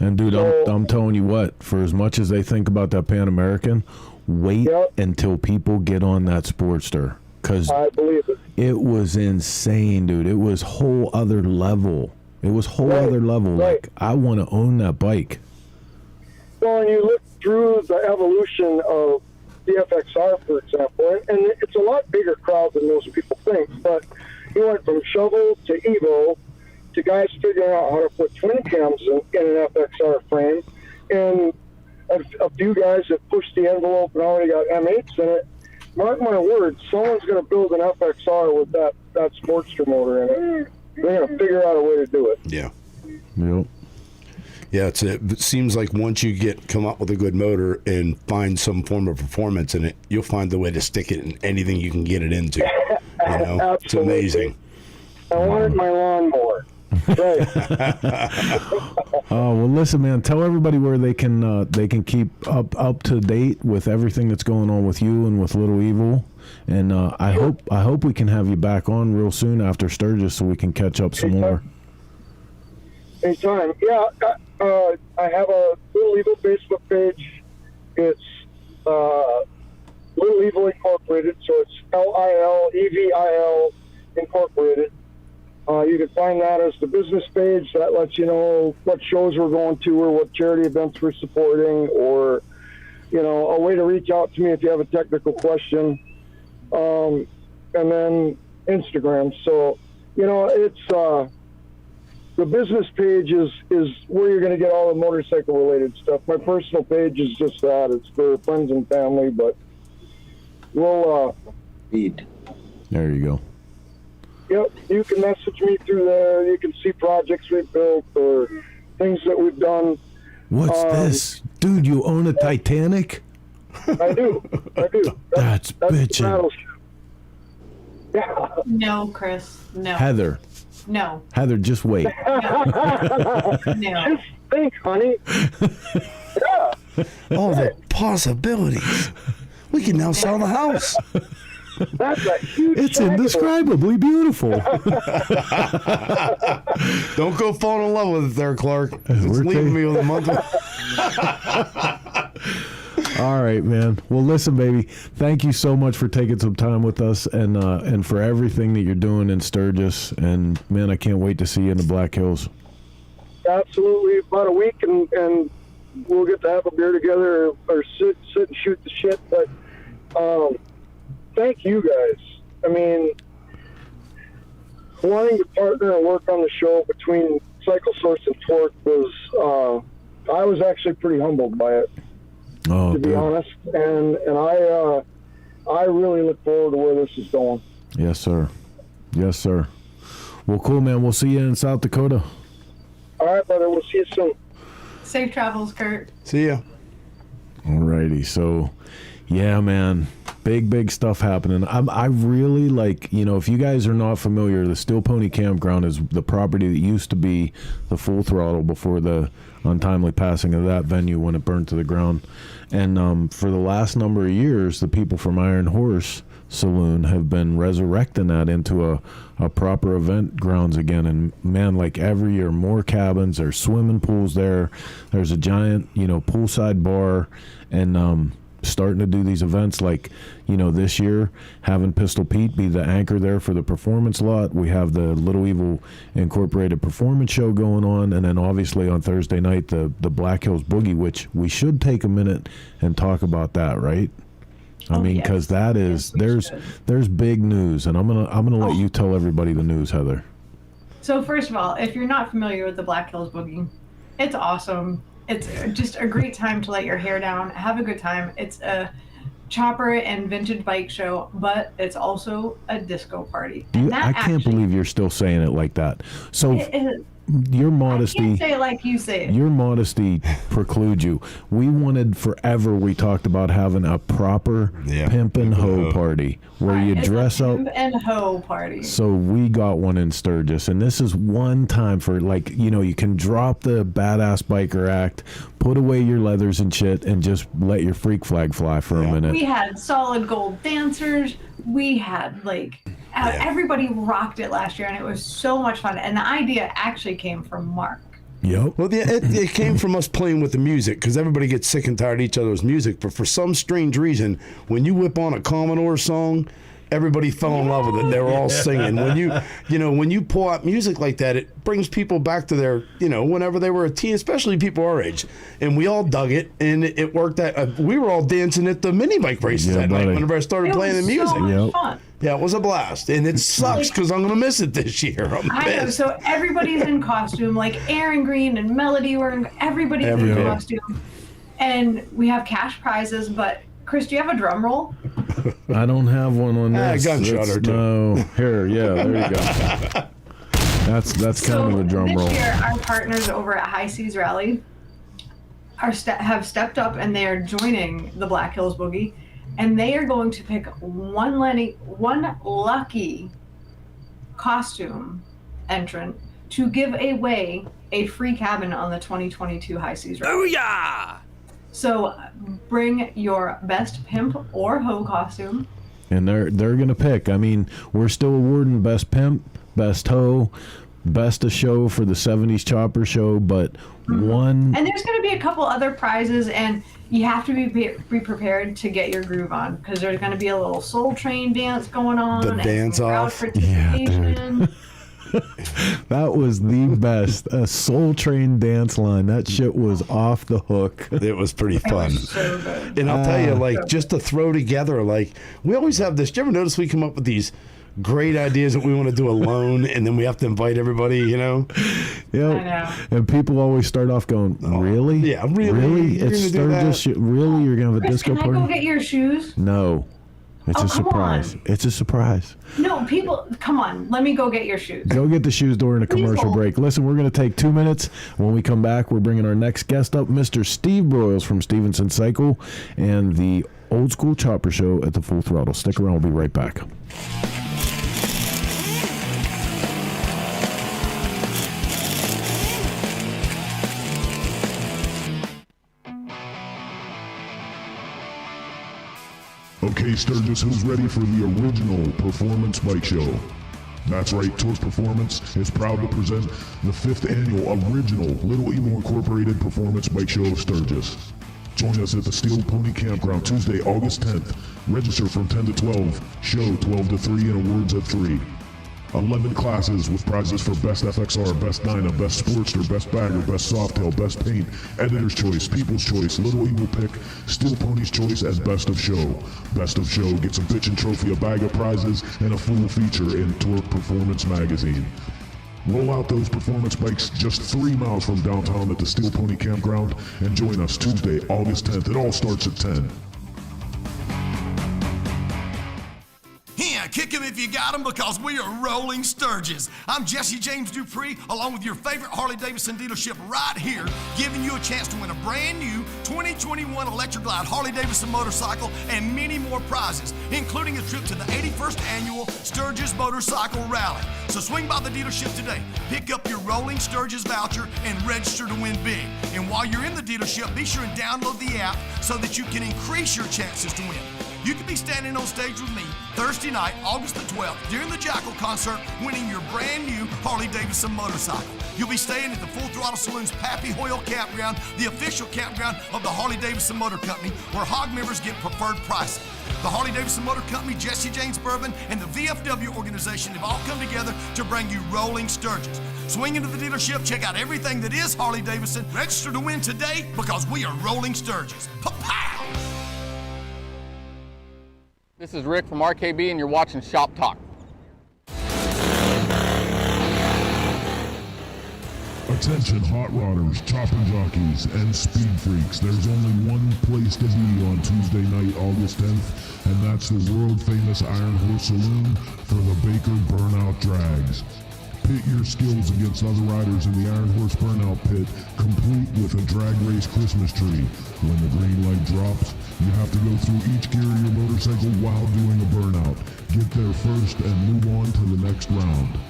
And dude, I'm telling you what, for as much as they think about that Pan American, wait until people get on that Sportster, because I believe it was insane, dude. It was whole other level. Other level. Like, I want to own that bike. Well, and you look through the evolution of the FXR, for example, and it's a lot bigger crowd than most people think, but you went from shovel to Evo to guys figuring out how to put twin cams in an FXR frame, and a few guys that pushed the envelope and already got M8s in it. Mark my words, someone's going to build an FXR with that Sportster motor in it. They're going to figure out a way to do it. Yeah. Yep. Yeah, it seems like once you come up with a good motor and find some form of performance in it, you'll find the way to stick it in anything you can get it into. You know, it's amazing. I wanted my lawnmower. Right. Oh well, listen, man. Tell everybody where they can keep up to date with everything that's going on with you and with Little Evil. And I hope we can have you back on real soon after Sturgis so we can catch up some more. Anytime. Yeah, I have a Little Evil Facebook page. It's Little Evil Incorporated, so it's LILEVIL Incorporated. You can find that as the business page. That lets you know what shows we're going to or what charity events we're supporting, or, you know, a way to reach out to me if you have a technical question. And then Instagram. So, you know, it's the business page is where you're going to get all the motorcycle related stuff. My personal page is just that. It's for friends and family, but we'll There you go. Yep, you can message me through there. You can see projects we've built or things that we've done. What's this? Dude, you own a Titanic? I do. That's bitchin'. Yeah. No, Chris. No. Heather, just wait. No. Just think, honey. Yeah. All the possibilities. We can now sell the house. That's a huge It's sacrifice. indescribably beautiful. Don't go falling in love with it there, Clark. It's We're leaving me with a month. All right, man. Well, listen, baby. Thank you so much for taking some time with us and for everything that you're doing in Sturgis. And, man, I can't wait to see you in the Black Hills. Absolutely. About a week, and we'll get to have a beer together or sit and shoot the shit. But thank you guys. I mean, wanting to partner and work on the show between Cycle Source and Torque was, I was actually pretty humbled by it, to be honest. And I really look forward to where this is going. Yes, sir. Yes, sir. Well, cool, man. We'll see you in South Dakota. All right, brother. We'll see you soon. Safe travels, Kurt. See ya. All righty. So, yeah, man. Big stuff happening. I really like, you know, if you guys are not familiar, the Steel Pony Campground is the property that used to be the Full Throttle before the untimely passing of that venue when it burned to the ground. And for the last number of years, the people from Iron Horse Saloon have been resurrecting that into a proper event grounds again. And man, like every year, more cabins, there's swimming pools there. There's a giant, you know, poolside bar, and starting to do these events like, you know, this year having Pistol Pete be the anchor there for the performance lot. We have the Little Evil Incorporated performance show going on, and then obviously on Thursday night the Black Hills Boogie, which we should take a minute and talk about that, right? I mean, because that is there's big news, and I'm gonna let you tell everybody the news, Heather. So first of all, if you're not familiar with the Black Hills Boogie, it's awesome. It's just a great time to let your hair down, have a good time. It's a chopper and vintage bike show, but it's also a disco party. I can't believe you're still saying it like that. So your modesty. I can't say it like you say it. Your modesty precludes you. We wanted forever. We talked about having a proper pimp and hoe party where you dress up. Pimp and hoe party. So we got one in Sturgis, and this is one time for, like, you know, you can drop the badass biker act, put away your leathers and shit, and just let your freak flag fly for a minute. We had solid gold dancers. We had everybody rocked it last year, and it was so much fun. And the idea actually came from Mark. Yep. Well, it came from us playing with the music, because everybody gets sick and tired of each other's music. But for some strange reason, when you whip on a Commodore song, everybody fell in love with it. They were all singing. When you pull out music like that, it brings people back to their, whenever they were a teen, especially people our age. And we all dug it, and it worked. We were all dancing at the mini bike races that night whenever I started playing the music. So much fun. Yeah, it was a blast, and it sucks because I'm going to miss it this year. I know. So everybody's in costume, like Aaron Green and Melody were. Everybody's in costume, and we have cash prizes. But Chris, do you have a drum roll? I don't have one on this. Gunshot or two. No, here, there you go. That's kind of a drum roll. This year, our partners over at High Seas Rally have stepped up, and they are joining the Black Hills Boogie. And they are going to pick one lucky costume entrant to give away a free cabin on the 2022 High Seas Rally. Oh, yeah! So bring your best pimp or hoe costume. And they're going to pick. I mean, we're still awarding best pimp, best hoe, best of show for the 70s Chopper Show, but one... And there's going to be a couple other prizes, and you have to be prepared to get your groove on, because there's going to be a little Soul Train dance going on. The dance off. Participation. That was the best. A Soul Train dance line. That shit was off the hook. It was pretty fun. It was so good. And I'll tell you, just to throw together, we always have this. Do you ever notice we come up with these great ideas that we want to do alone, and then we have to invite everybody, Yeah. I know. And people always start off going, really? Yeah, really? Really? You're It's gonna do Sturgis? Really? You're going to have a Chris, disco can party? I go get your shoes? No. It's Oh, a come surprise. on. It's a surprise. No, people, come on. Let me go get your shoes. Go get the shoes during a commercial hold. break. Listen, we're going to take 2 minutes. When we come back, we're bringing our next guest up, Mr. Steve Broyles from Stevenson Cycle and the Old School Chopper Show at the Full Throttle. Stick around. We'll be right back. Okay, Sturgis, who's ready for the original Performance Bike Show? That's right, Torque Performance is proud to present the 5th annual original Little Emo Incorporated Performance Bike Show of Sturgis. Join us at the Steel Pony Campground Tuesday, August 10th. Register from 10 to 12, show 12 to 3, and awards at 3. 11 classes with prizes for Best FXR, Best Dyna, Best Sportster, Best Bagger, Best Softail, Best Paint, Editor's Choice, People's Choice, Little Eagle Pick, Steel Pony's Choice as Best of Show. Best of Show gets a bitchin' trophy, a bag of prizes, and a full feature in Torque Performance magazine. Roll out those performance bikes just 3 miles from downtown at the Steel Pony Campground and join us Tuesday, August 10th. It all starts at 10. Yeah, kick 'em if you got 'em, because we are rolling Sturgis. I'm Jesse James Dupree, along with your favorite Harley-Davidson dealership right here, giving you a chance to win a brand new 2021 Electric Glide Harley-Davidson motorcycle and many more prizes, including a trip to the 81st annual Sturgis Motorcycle Rally. So swing by the dealership today, pick up your Rolling Sturgis voucher, and register to win big. And while you're in the dealership, be sure and download the app so that you can increase your chances to win. You could be standing on stage with me Thursday night, August the 12th, during the Jackal concert, winning your brand new Harley-Davidson motorcycle. You'll be staying at the Full Throttle Saloon's Pappy Hoyle Campground, the official campground of the Harley-Davidson Motor Company, where hog members get preferred pricing. The Harley-Davidson Motor Company, Jesse James Bourbon, and the VFW organization have all come together to bring you Rolling Sturgis. Swing into the dealership, check out everything that is Harley-Davidson. Register to win today, because we are Rolling Sturgis. Pa-pow! This is Rick from RKB, and you're watching ShopTalk. Attention hot rodders, chopper jockeys, and speed freaks. There's only one place to be on Tuesday night, August 10th, and that's the world-famous Iron Horse Saloon for the Baker Burnout Drags. Pit your skills against other riders in the Iron Horse Burnout Pit, complete with a drag race Christmas tree. When the green light drops, you have to go through each gear of your motorcycle while doing a burnout. Get there first and move on to the next round.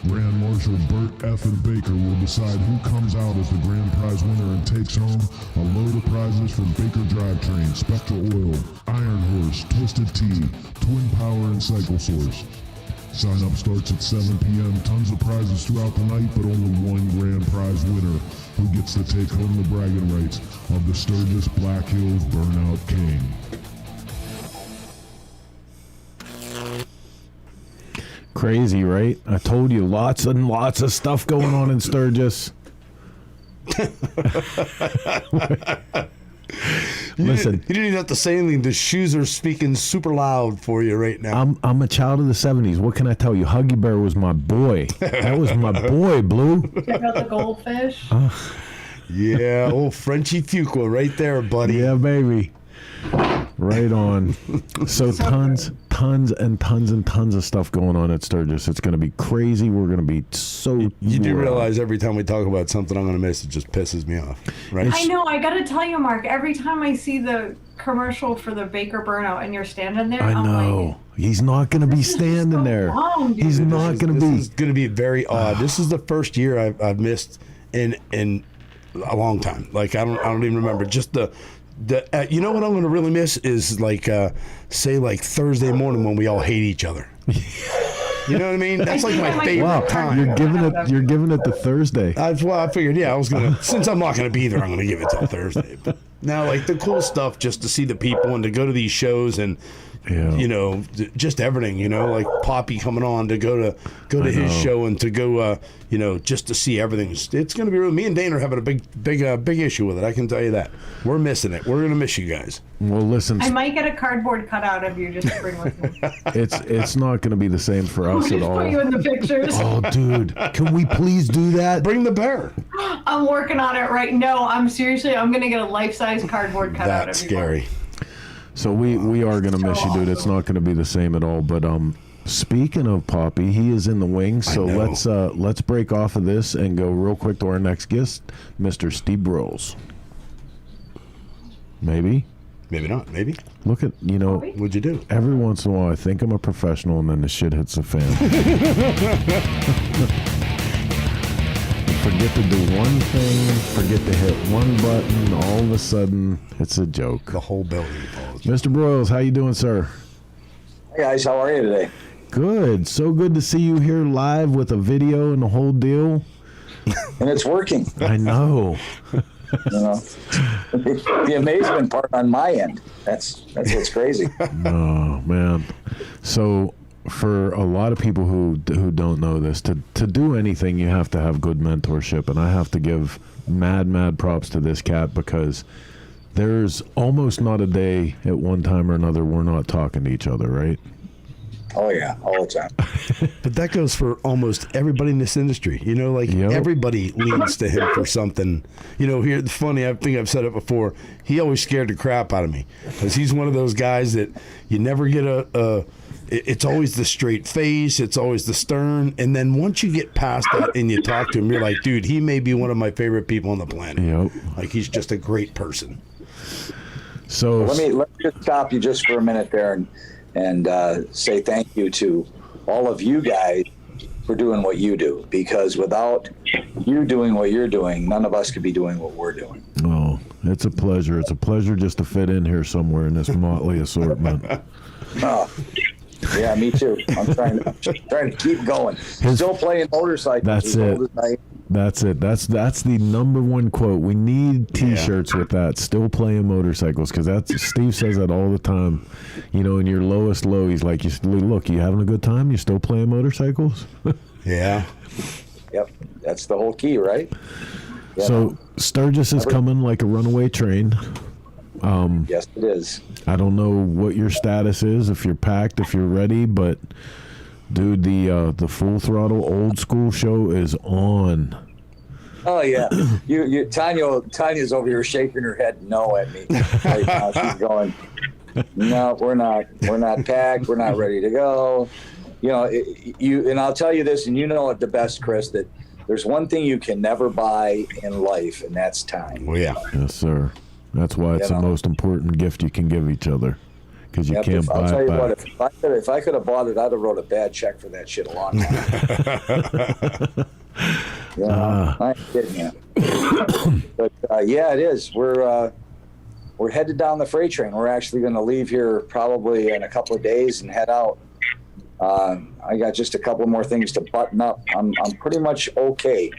Grand Marshal Burt F. and Baker will decide who comes out as the grand prize winner and takes home a load of prizes from Baker Drivetrain, Spectra Oil, Iron Horse, Twisted Tea, Twin Power, and Cycle Source. Sign up starts at 7 p.m. Tons of prizes throughout the night, but only one grand prize winner who gets to take home the bragging rights of the Sturgis Black Hills Burnout King. Crazy, right? I told you, lots and lots of stuff going on in Sturgis. Listen, you didn't even have to say anything. The shoes are speaking super loud for you right now. I'm a child of the 70s. What can I tell you? Huggy Bear was my boy. That was my boy, Blue. Check out the goldfish. Yeah, old Frenchie Fuqua right there, buddy. Yeah, baby. Right on. So tons and tons of stuff going on at Sturgis. It's going to be crazy. We're going to be so... You do realize every time we talk about something I'm going to miss, it just pisses me off, right? I know. I got to tell you, Mark, every time I see the commercial for the Baker Burnout and you're standing there, I know. He's not going to be standing there. He's not going to be... This is going to be very odd. This is the first year I've missed in a long time. Like, I don't even remember. Just the you know what I'm going to really miss is like say like Thursday morning when we all hate each other. You know what I mean? That's like my favorite time. You're giving it to Thursday. I figured, I was gonna. Since I'm not gonna be there, I'm gonna give it till Thursday. But now, like the cool stuff, just to see the people and to go to these shows and. Yeah. You know, just everything. You know, like Poppy coming on to go to his show and to go, you know, just to see everything. It's going to be real. Me and Dana are having a big issue with it. I can tell you that. We're missing it. We're going to miss you guys. Well, listen. I might get a cardboard cutout of you just to bring with me. It's not going to be the same for us at all. Put you in the pictures. Oh, dude, can we please do that? Bring the bear. I'm working on it right now. I'm going to get a life-size cardboard cutout That's of you. scary. So we are going to miss you, dude. It's not going to be the same at all. But speaking of Poppy, he is in the wings. So let's break off of this and go real quick to our next guest, Mr. Steve Broyles. Maybe not. Maybe. Look at, you know. What'd you do? Every once in a while, I think I'm a professional, and then the shit hits the fan. Forget to do one thing, forget to hit one button, all of a sudden, it's a joke. The whole building falls. Mr. Broyles, how you doing, sir? Hey, guys. How are you today? Good. So good to see you here live with a video and the whole deal. And it's working. I know. You know, the amazement part on my end. That's what's crazy. Oh, man. So... for a lot of people who don't know this, to do anything, you have to have good mentorship, and I have to give mad props to this cat because there's almost not a day at one time or another we're not talking to each other, right? Oh yeah, all the time. But that goes for almost everybody in this industry. You know, like everybody leans to him for something. You know, here, it's funny, I think I've said it before, he always scared the crap out of me because he's one of those guys that you never get it's always the straight face, it's always the stern, and then once you get past that and you talk to him, you're like, dude, he may be one of my favorite people on the planet. Yep. Like, he's just a great person. So let me just stop you just for a minute there and say thank you to all of you guys for doing what you do, because without you doing what you're doing, none of us could be doing what we're doing. Oh, it's a pleasure. It's a pleasure just to fit in here somewhere in this motley assortment. Oh. Yeah, me too. I'm trying to keep going. Still playing motorcycles. That's it. That's it. That's the number one quote. We need T-shirts with that. Still playing motorcycles, because that's Steve says that all the time. You know, in your lowest low, he's like, "Look, you having a good time? You still playing motorcycles?" Yeah. Yep. That's the whole key, right? Yeah. So Sturgis is coming like a runaway train. Yes, it is. I don't know what your status is, if you're packed, if you're ready, but dude, the Full Throttle Old School show is on. Oh yeah, Tanya's over here shaking her head no at me right now. She's going, no, we're not packed, we're not ready to go. You know, and I'll tell you this, and you know it the best, Chris, that there's one thing you can never buy in life, and that's time. Well, yeah. Yes, sir. That's why it's the most important gift you can give each other, because you can't buy it back. I'll tell you what, if I could have bought it, I'd have wrote a bad check for that shit a long time. I ain't kidding you. But yeah, it is. We're headed down the freight train. We're actually going to leave here probably in a couple of days and head out. I got just a couple more things to button up. I'm pretty much okay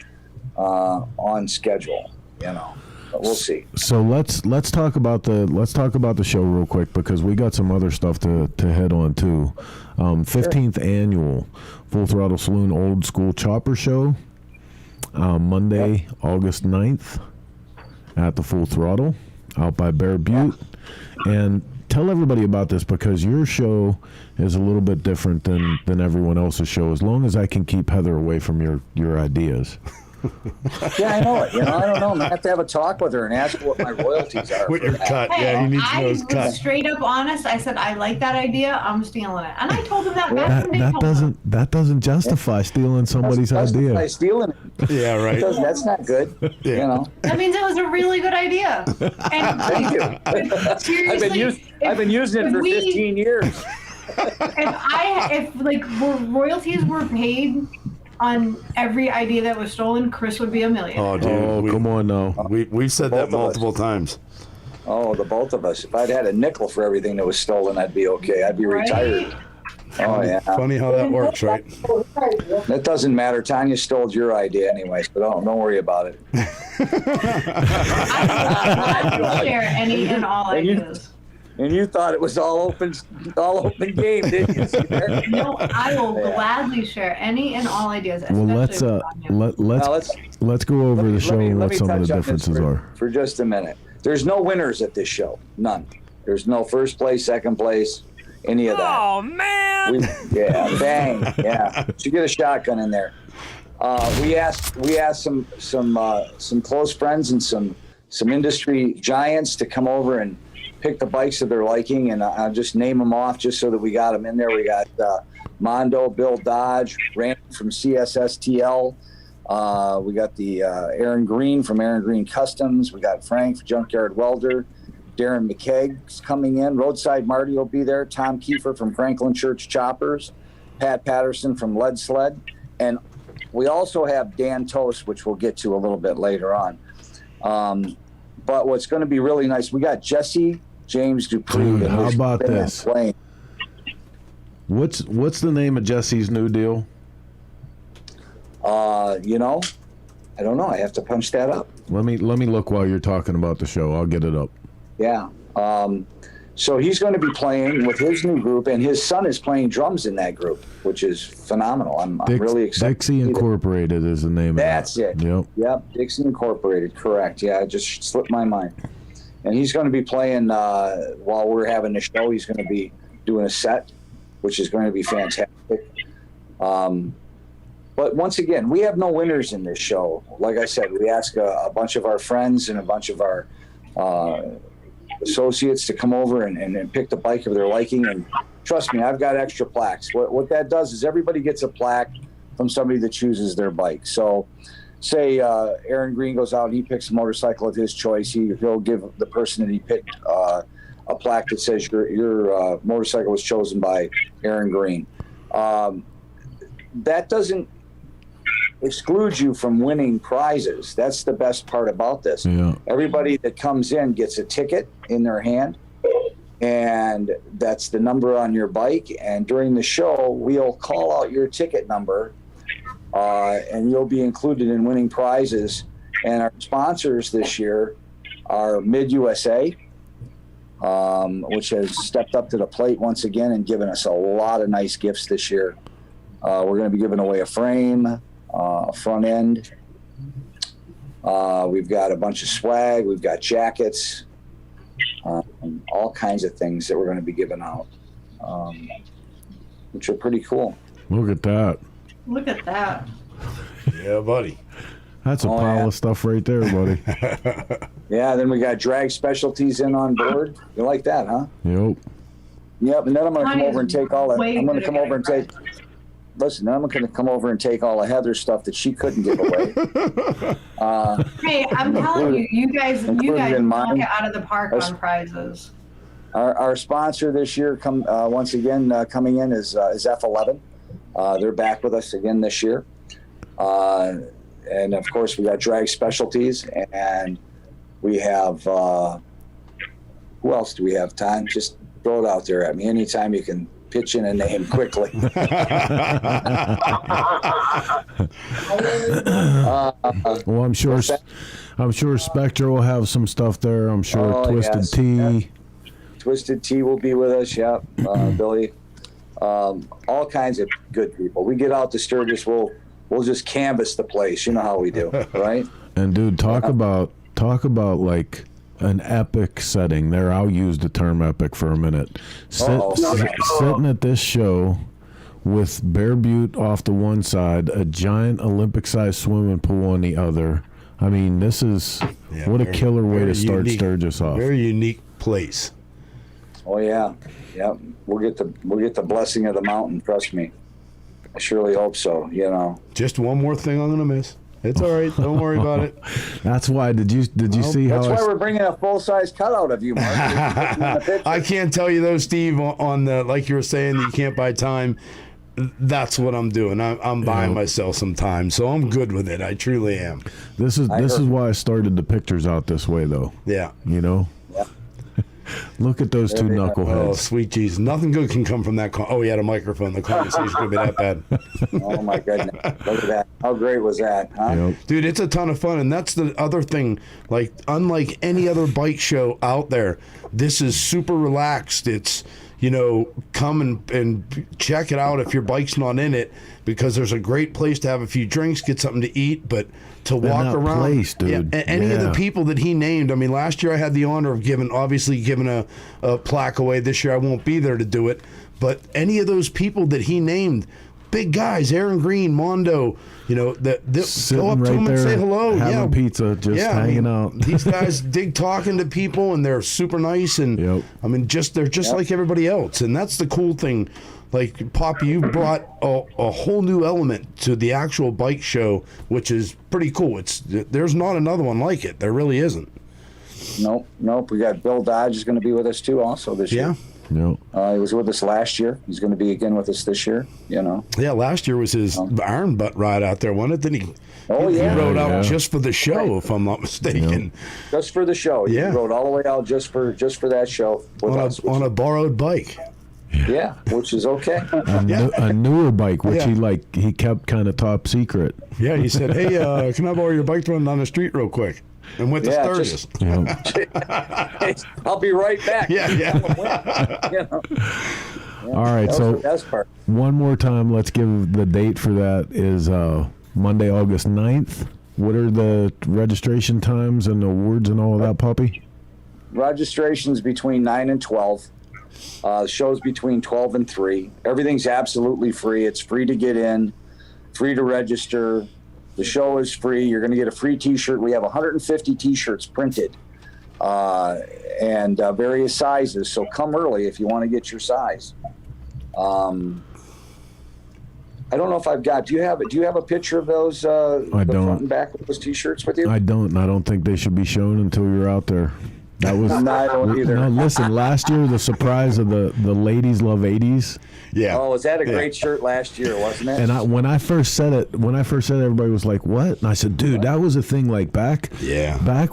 on schedule, you know. But we'll see. So let's talk about the show real quick, because we got some other stuff to head on too. 15th annual Full Throttle Saloon Old School Chopper Show, Monday, August 9th at the Full Throttle out by Bear Butte. And tell everybody about this, because your show is a little bit different than everyone else's show, as long as I can keep Heather away from your ideas. Yeah, I know it. I don't know. I'm gonna have to have a talk with her and ask what my royalties are. What your cut? Hey, Yeah, he needs to know his I cut. was straight up honest. I said, I like that idea. I'm stealing it. And I told him that back when they told him. That doesn't justify stealing somebody's idea. By stealing it. Yeah, right. That's not good. Yeah. That means it was a really good idea. And Thank you. seriously, I've been using it for 15 years. If royalties were paid on every idea that was stolen, Chris would be $1 million. Oh, dude. Come on now. We've said that multiple times. Oh, the both of us. If I'd had a nickel for everything that was stolen, I'd be okay. I'd be retired. Oh, yeah. Funny how that works, right? That doesn't matter. Tanya stole your idea anyway, so don't worry about it. I will share any and all ideas. And you thought it was all open game, didn't you? See there? No, I will gladly share any and all ideas. Well, let's go over the show and what some of the differences are. For just a minute. There's no winners at this show. None. There's no first place, second place, any of that. Oh, man. Bang. Yeah. Should get a shotgun in there. We asked some close friends and some industry giants to come over and pick the bikes of their liking, and I'll just name them off just so that we got them in there. We got Mondo, Bill Dodge, Randy from CSSTL. We got the Aaron Green from Aaron Green Customs. We got Frank, Junkyard Welder. Darren McKegg's coming in. Roadside Marty will be there. Tom Kiefer from Franklin Church Choppers. Pat Patterson from Lead Sled. And we also have Dan Toast, which we'll get to a little bit later on. But what's going to be really nice, we got Jesse James Dupree. Dude, how about this? Playing. What's the name of Jesse's new deal? I don't know. I have to punch that up. Let me look while you're talking about the show. I'll get it up. Yeah. So he's going to be playing with his new group, and his son is playing drums in that group, which is phenomenal. I'm really excited. Dixie Incorporated is the name That's of it. That's it. Yep. Dixie Incorporated. Correct. Yeah, it just slipped my mind. And he's going to be playing while we're having the show. He's going to be doing a set, which is going to be fantastic. But once again, we have no winners in this show. Like I said, we ask a bunch of our friends and a bunch of our associates to come over and pick the bike of their liking. And trust me, I've got extra plaques. What that does is everybody gets a plaque from somebody that chooses their bike. So say Aaron Green goes out and he picks a motorcycle of his choice. He'll give the person that he picked a plaque that says your motorcycle was chosen by Aaron Green. That doesn't exclude you from winning prizes. That's the best part about this. Yeah. Everybody that comes in gets a ticket in their hand, and that's the number on your bike. And during the show, we'll call out your ticket number, and you'll be included in winning prizes. And our sponsors this year are Mid-USA, which has stepped up to the plate once again and given us a lot of nice gifts this year. We're going to be giving away a frame, front end. We've got a bunch of swag. We've got jackets, all kinds of things that we're going to be giving out, which are pretty cool. Look at that. Look at that. Yeah, buddy. That's a pile of stuff right there, buddy. Yeah, then we got drag specialties in on board. You like that, huh? Yep. Yep, and then I'm going to come over and take all that. Way I'm going to good come at over and take. Listen, then I'm going to come over and take all of Heather's stuff that she couldn't give away. Hey, I'm telling you guys knock mine. it out of the park on prizes. Our sponsor this year, coming in is F11. They're back with us again this year. And of course, we got drag specialties, and we have, who else do we have, Time? Just throw it out there at me. Anytime you can pitch in a name quickly. Well, I'm sure Spectre will have some stuff there. I'm sure Twisted Tea. Yeah. Twisted Tea will be with us. Yeah, Billy. All kinds of good people. We get out to Sturgis, we'll just canvas the place. You know how we do, right? And dude, talk about like an epic setting there. I'll use the term epic for a minute. Sitting at this show with Bear Butte off the one side, a giant Olympic-sized swimming pool on the other. I mean, this is what a killer way to start Sturgis off. Very unique place. Oh yeah, yeah. We'll get the blessing of the mountain. Trust me. I surely hope so. You know. Just one more thing I'm gonna miss. It's all right. Don't worry about it. That's why. Did you see how? That's why we're bringing a full-size cutout of you, Mark. I can't tell you though, Steve. On the like you were saying that you can't buy time. That's what I'm doing. I'm buying myself some time, so I'm good with it. I truly am. This is why I started the pictures out this way, though. Yeah. You know. Yeah. Look at those two knuckleheads. Oh, sweet Jesus. Nothing good can come from that. Oh, he had a microphone. The conversation's going to be that bad. Oh, my goodness. Look at that. How great was that, huh? Yep. Dude, it's a ton of fun. And that's the other thing. Like, unlike any other bike show out there, this is super relaxed. It's, you know, come and check it out if your bike's not in it, because there's a great place to have a few drinks, get something to eat, but to walk around. Place, dude. Yeah, any of the people that he named. I mean, last year I had the honor of giving a plaque away. This year I won't be there to do it. But any of those people that he named, big guys, Aaron Green, Mondo, you know, that go up to them and say hello. Having pizza, just hanging out. These guys dig talking to people, and they're super nice. And I mean, they're just like everybody else. And that's the cool thing. Like, Poppy, you brought a whole new element to the actual bike show, which is pretty cool. There's not another one like it. There really isn't. Nope. We got Bill Dodge is going to be with us too, also this year. Yep. He was with us last year. He's going to be again with us this year. You know. Yeah, last year was his iron butt ride out there, wasn't it? Then he rode out just for the show, if I'm not mistaken. Yep. Just for the show. He rode all the way out just for that show on a borrowed bike. Yeah, which is okay. A newer bike, which he kept kind of top secret. Yeah, he said, "Hey, can I borrow your bike to run down the street real quick?" And went to Sturgis. I'll be right back. Yeah. All right, so one more time, let's give the date for that is Monday, August 9th. What are the registration times and awards and all of that, Poppy? Registration's between 9 and 12. The show's between 12 and 3. Everything's absolutely free. It's free to get in, free to register. The show is free. You're going to get a free T-shirt. We have 150 T-shirts printed and various sizes. So come early if you want to get your size. I don't know if I've got. Do you have a picture of those? I don't. Front and back of those T-shirts with you? I don't. I don't think they should be shown until you're out there. That was no, I don't either. No, listen, last year the surprise of the ladies love 80s. Yeah. Oh, was that a great shirt last year, wasn't it? And when I first said it, everybody was like, "What?" And I said, "Dude, that was a thing like back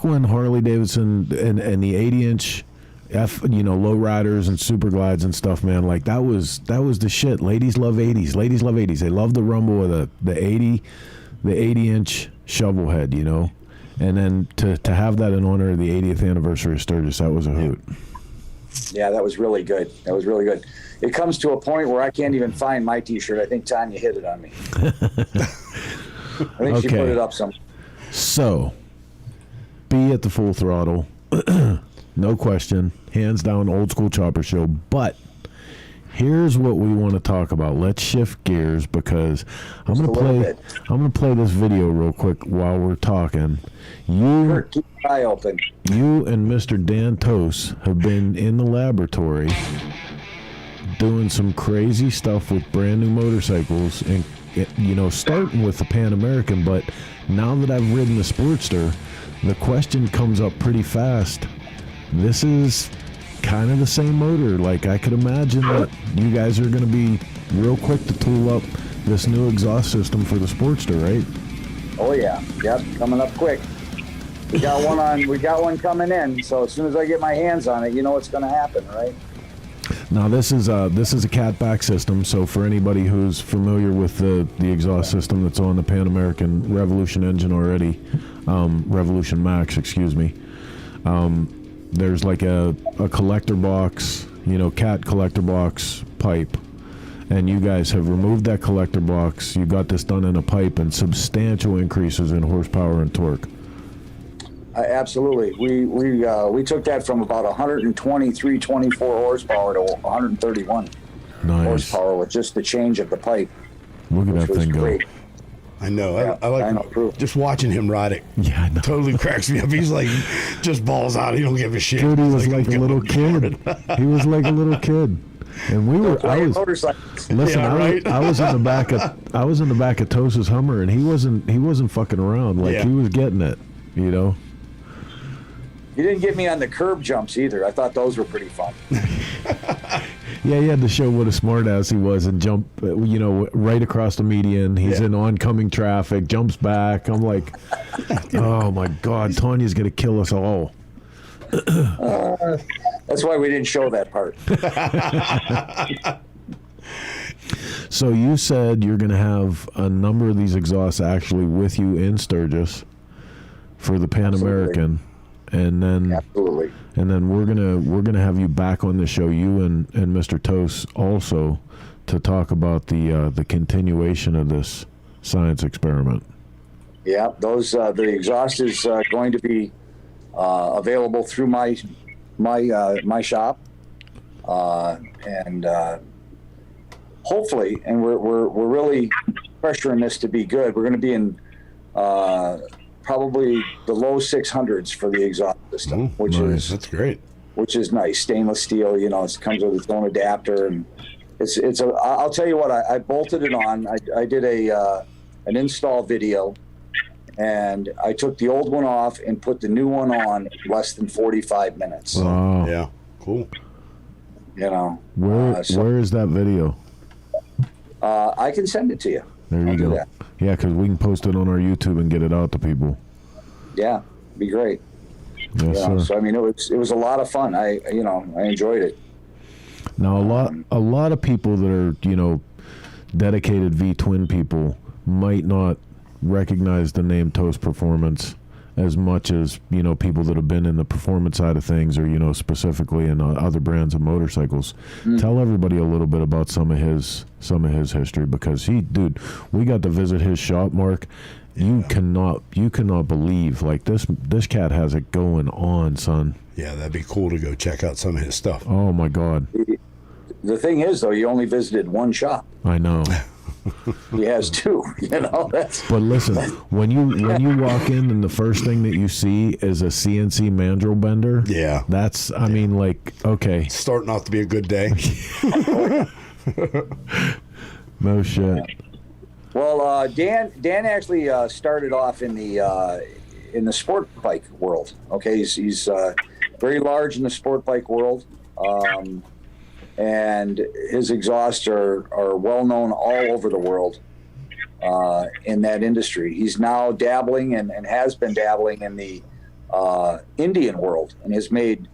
when Harley Davidson and the 80-inch low riders and super glides and stuff, man. Like that was the shit. Ladies love 80s. Ladies love 80s. They love the rumble of the 80-inch shovel head, you know." And then to have that in honor of the 80th anniversary of Sturgis, that was a hoot. Yeah, that was really good. It comes to a point where I can't even find my T-shirt. I think Tanya hit it on me. I think she put it up somewhere. So, be at the Full Throttle. No question. Hands down, old school chopper show. But here's what we want to talk about. Let's shift gears because I'm gonna play this video real quick while we're talking. Keep your eye open. You and Mr. Dan Toast have been in the laboratory doing some crazy stuff with brand new motorcycles, and starting with the Pan American. But now that I've ridden the Sportster, the question comes up pretty fast. This is kind of the same motor. Like, I could imagine that you guys are going to be real quick to tool up this new exhaust system for the Sportster, right? Oh yeah, yep, coming up quick. We got one coming in. So as soon as I get my hands on it, you know what's going to happen, right? Now this is a cat back system. So for anybody who's familiar with the exhaust system that's on the Pan American Revolution engine already, Revolution Max, excuse me. There's like a collector box, cat collector box pipe, and you guys have removed that collector box. You got this done in a pipe, and substantial increases in horsepower and torque. Absolutely. We took that from about 123, 24 horsepower to 131 horsepower with just the change of the pipe. Look at that thing go. I know. Yeah, I like just watching him ride it. Yeah, I know. Totally cracks me up. He's like, just balls out. He don't give a shit. Dude, he was like a little kid. He was like a little kid. And we were. I was in the back of Tosa's Hummer, and he wasn't fucking around. Like he was getting it. You didn't get me on the curb jumps either. I thought those were pretty fun. Yeah, he had to show what a smartass he was and jump, right across the median. He's in oncoming traffic, jumps back. I'm like, oh my God, Tanya's gonna kill us all. That's why we didn't show that part. So you said you're gonna have a number of these exhausts actually with you in Sturgis for the Pan American. And then absolutely, and then we're gonna have you back on the show, you and Mr. Toast also, to talk about the continuation of this science experiment. Yeah, those the exhaust is going to be available through my shop, and hopefully, and we're really pressuring this to be good. We're going to be in probably the low 600s for the exhaust system, that's great. Which is nice. Stainless steel, it comes with its own adapter, and I'll tell you what, I bolted it on. I did an install video, and I took the old one off and put the new one on in less than 45 minutes. Wow. Yeah, cool. Where is that video? I can send it to you. There you go. Yeah, because we can post it on our YouTube and get it out to people. Yeah, be great. Yes, sir. So I mean, it was a lot of fun. I enjoyed it. Now a lot of people that are dedicated V-twin people might not recognize the name Toast Performance as much as people that have been in the performance side of things, or specifically in other brands of motorcycles. Tell everybody a little bit about some of his history, because we got to visit his shop, Mark. You cannot believe, like, this cat has it going on, son. Yeah, that'd be cool to go check out some of his stuff. Oh my God. The thing is, though, you only visited one shop. I know. He has two, But listen, when you walk in and the first thing that you see is a CNC mandrel bender, that's I mean, like, okay, it's starting off to be a good day. No shit. Well, Dan actually started off in the sport bike world. Okay, he's very large in the sport bike world. And his exhausts are well known all over the world in that industry. He's now dabbling and has been dabbling in the Indian world, and has made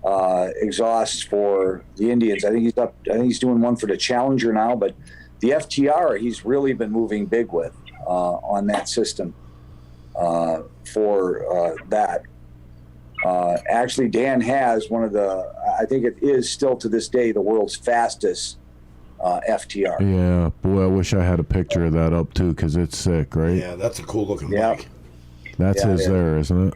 exhausts for the Indians. I think he's doing one for the Challenger now, but the FTR he's really been moving big with on that system for that. Actually, Dan has one of I think it is still to this day, the world's fastest FTR. Yeah, boy, I wish I had a picture of that up too, because it's sick, right? Yeah, that's a cool looking bike. That's there, isn't it?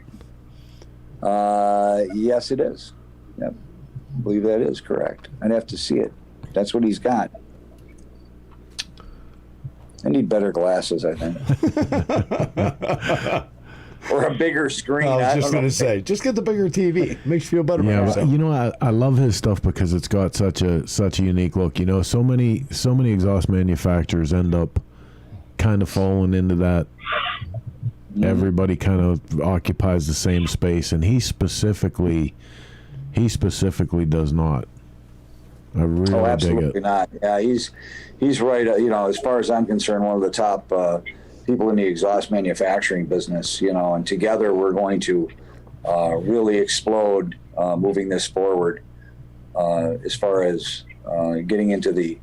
Yes, it is. Yep. I believe that is correct. I'd have to see it. That's what he's got. I need better glasses, I think. Or a bigger screen. I was just going to say, just get the bigger TV. Makes you feel better about yourself. I love his stuff because it's got such a unique look. So many exhaust manufacturers end up kind of falling into that. Everybody kind of occupies the same space, and he specifically does not. I really absolutely dig it. Not. Yeah, he's right. As far as I'm concerned, one of the top people in the exhaust manufacturing business. And together we're going to really explode moving this forward. as far as getting into the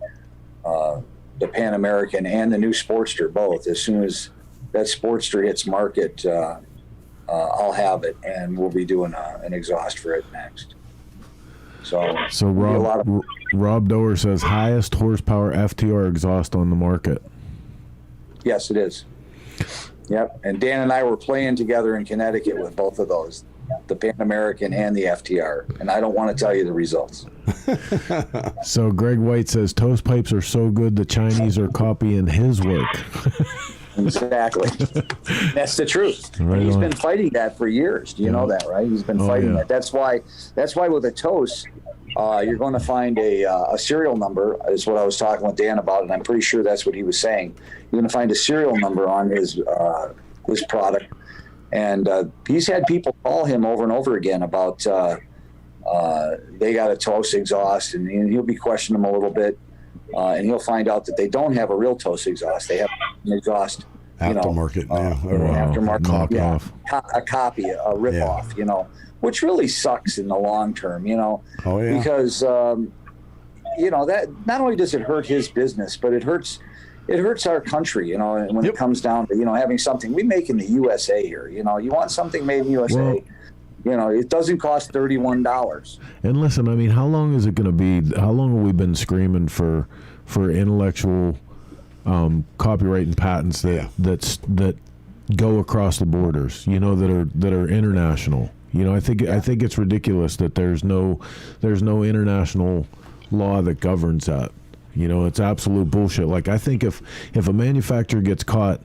Pan American and the new Sportster both. As soon as that Sportster hits market, I'll have it, and we'll be doing an exhaust for it next. So Rob Doer says highest horsepower FTR exhaust on the market. Yes, it is. Yep. And Dan and I were playing together in Connecticut with both of those, the Pan American and the FTR. And I don't want to tell you the results. So Greg White says toast pipes are so good the Chinese are copying his work. Exactly. That's the truth. Right He's on. been fighting that for years. Do you know that, right? He's been fighting that. That's why with a toast, you're going to find a serial number, is what I was talking with Dan about, and I'm pretty sure that's what he was saying. You're going to find a serial number on his product, and he's had people call him over and over again about they got a toast exhaust, and he'll be questioning them a little bit, and he'll find out that they don't have a real toast exhaust. They have an exhaust, aftermarket, aftermarket, a copy, a rip-off, which really sucks in the long term, because that not only does it hurt his business, but it hurts our country, and when it comes down to having something we make in the USA here, you want something made in the USA. It doesn't cost $31. And listen, I mean, how long is it going to be? How long have we been screaming for intellectual copyright and patents that go across the borders? That are international. I think it's ridiculous that there's no international law that governs that. It's absolute bullshit. Like, I think if a manufacturer gets caught,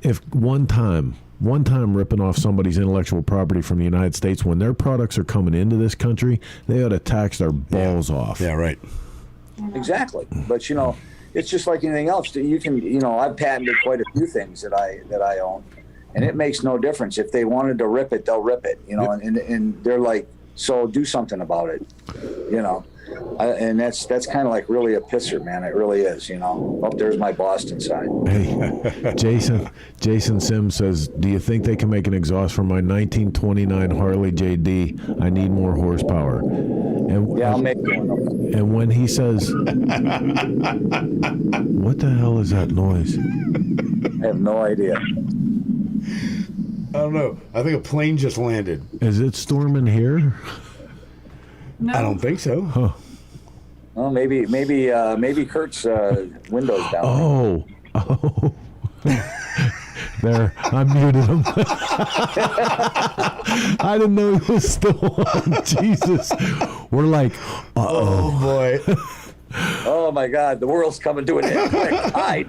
if one time ripping off somebody's intellectual property from the United States when their products are coming into this country, they ought to tax their balls off. Yeah, right. Exactly. But it's just like anything else. You can, I've patented quite a few things that I own, and it makes no difference. If they wanted to rip it, they'll rip it. And they're like, so do something about it. And that's kind of like really a pisser, man. It really is. Oh, there's my Boston side. Hey, Jason Sims says, do you think they can make an exhaust for my 1929 Harley JD? I need more horsepower. And, I'll make one. And when he says, what the hell is that noise? I have no idea. I don't know. I think a plane just landed. Is it storming here? No. I don't think so. Huh. Well, maybe Kurt's window's down. Oh. There, I muted him. I didn't know he was still on. Jesus. We're like, uh-oh. Oh, boy. Oh, my God. The world's coming to an end. Hide.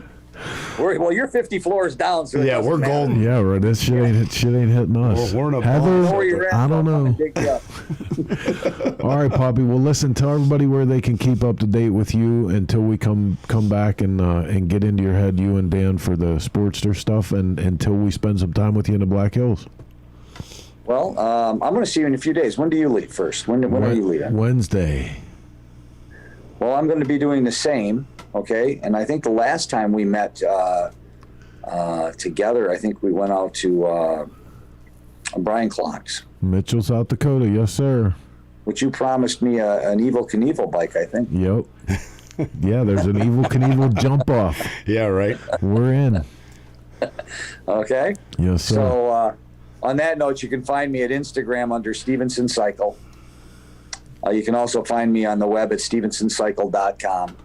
You're 50 floors down, so we're golden. Yeah, right. This shit ain't hitting us. We're in a Heather, I don't know. All right, Poppy. Well, listen, tell everybody where they can keep up to date with you until we come back and get into your head, you and Dan, for the Sportster stuff, and until we spend some time with you in the Black Hills. Well, I'm going to see you in a few days. When do you leave first? When are you leaving? Wednesday. Well, I'm going to be doing the same. Okay, and I think the last time we met together, I think we went out to Brian Clock's. Mitchell, South Dakota, yes, sir. Which you promised me an Evel Knievel bike, I think. Yep. Yeah, there's an Evel Knievel jump off. Yeah, right. We're in. Okay. Yes, sir. So on that note, you can find me at Instagram under Stevenson Cycle. You can also find me on the web at stevensoncycle.com.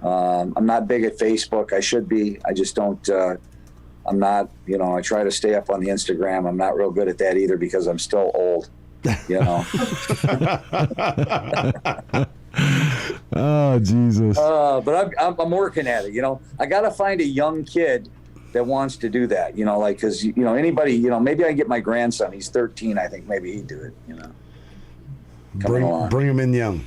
I'm not big at Facebook. I should be. I just don't. I'm not. I try to stay up on the Instagram. I'm not real good at that either because I'm still old. Oh, Jesus. But I'm working at it. I got to find a young kid that wants to do that. Because anybody. Maybe I can get my grandson. He's 13. I think maybe he'd do it. Bring him in young.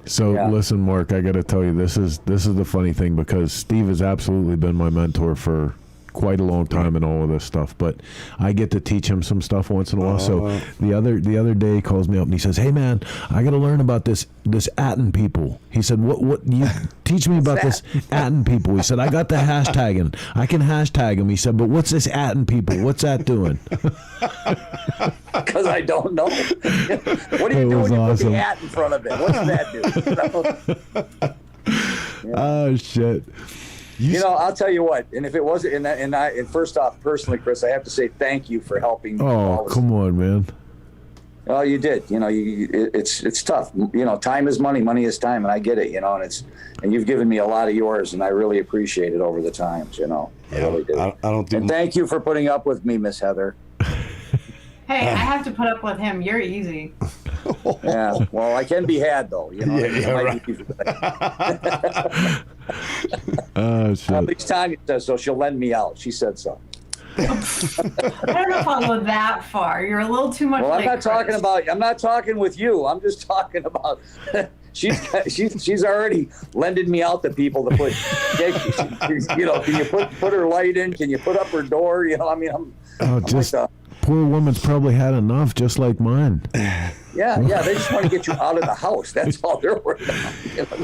So listen, Mark, I got to tell you, this is the funny thing, because Steve has absolutely been my mentor for quite a long time in all of this stuff, but I get to teach him some stuff once in a while. So the other day he calls me up and he says, "Hey man, I got to learn about this Atten people." He said, "What you teach me about this Atten people?" He said, "I got the hashtagging. I can hashtag them." He said, "But what's this Atten people? What's that doing?" Because I don't know. What do you do when you put the at in front of it? What does that do? Oh shit. I'll tell you what. And if it wasn't, and first off, personally, Chris, I have to say thank you for helping. Oh, come on, man. Oh, you did. It's tough. Time is money. Money is time, and I get it. And you've given me a lot of yours, and I really appreciate it over the times. I really do. I don't do. And thank you for putting up with me, Miss Heather. Hey, I have to put up with him. You're easy. Yeah. Well, I can be had though. Right. Oh shit. At least Tanya says so. She'll lend me out. She said so. I don't know if I'll go that far. You're a little too much. Well, like I'm not talking with you. I'm just talking about. She's already lended me out to people to put. Can you put her light in? Can you put up her door? Poor woman's probably had enough, just like mine. Yeah, they just want to get you out of the house. That's all they're worried about.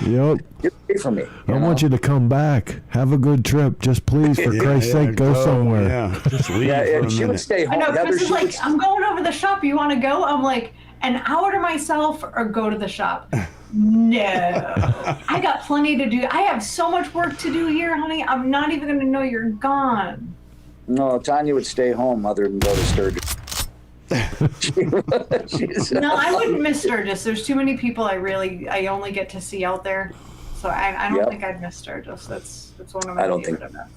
Yep. Get away from me. I want you to come back. Have a good trip. Just please, for Christ's sake, go somewhere. Yeah, just leave. And she would stay home. I know, Chris is like, I'm going over the shop. You want to go? I'm like, an hour to myself or go to the shop? No. I got plenty to do. I have so much work to do here, honey. I'm not even going to know you're gone. No, Tanya would stay home other than go to Sturgis. No, I wouldn't miss Sturgis. There's too many people I only get to see out there. So I don't think I'd miss Sturgis. That's one of my favorite events.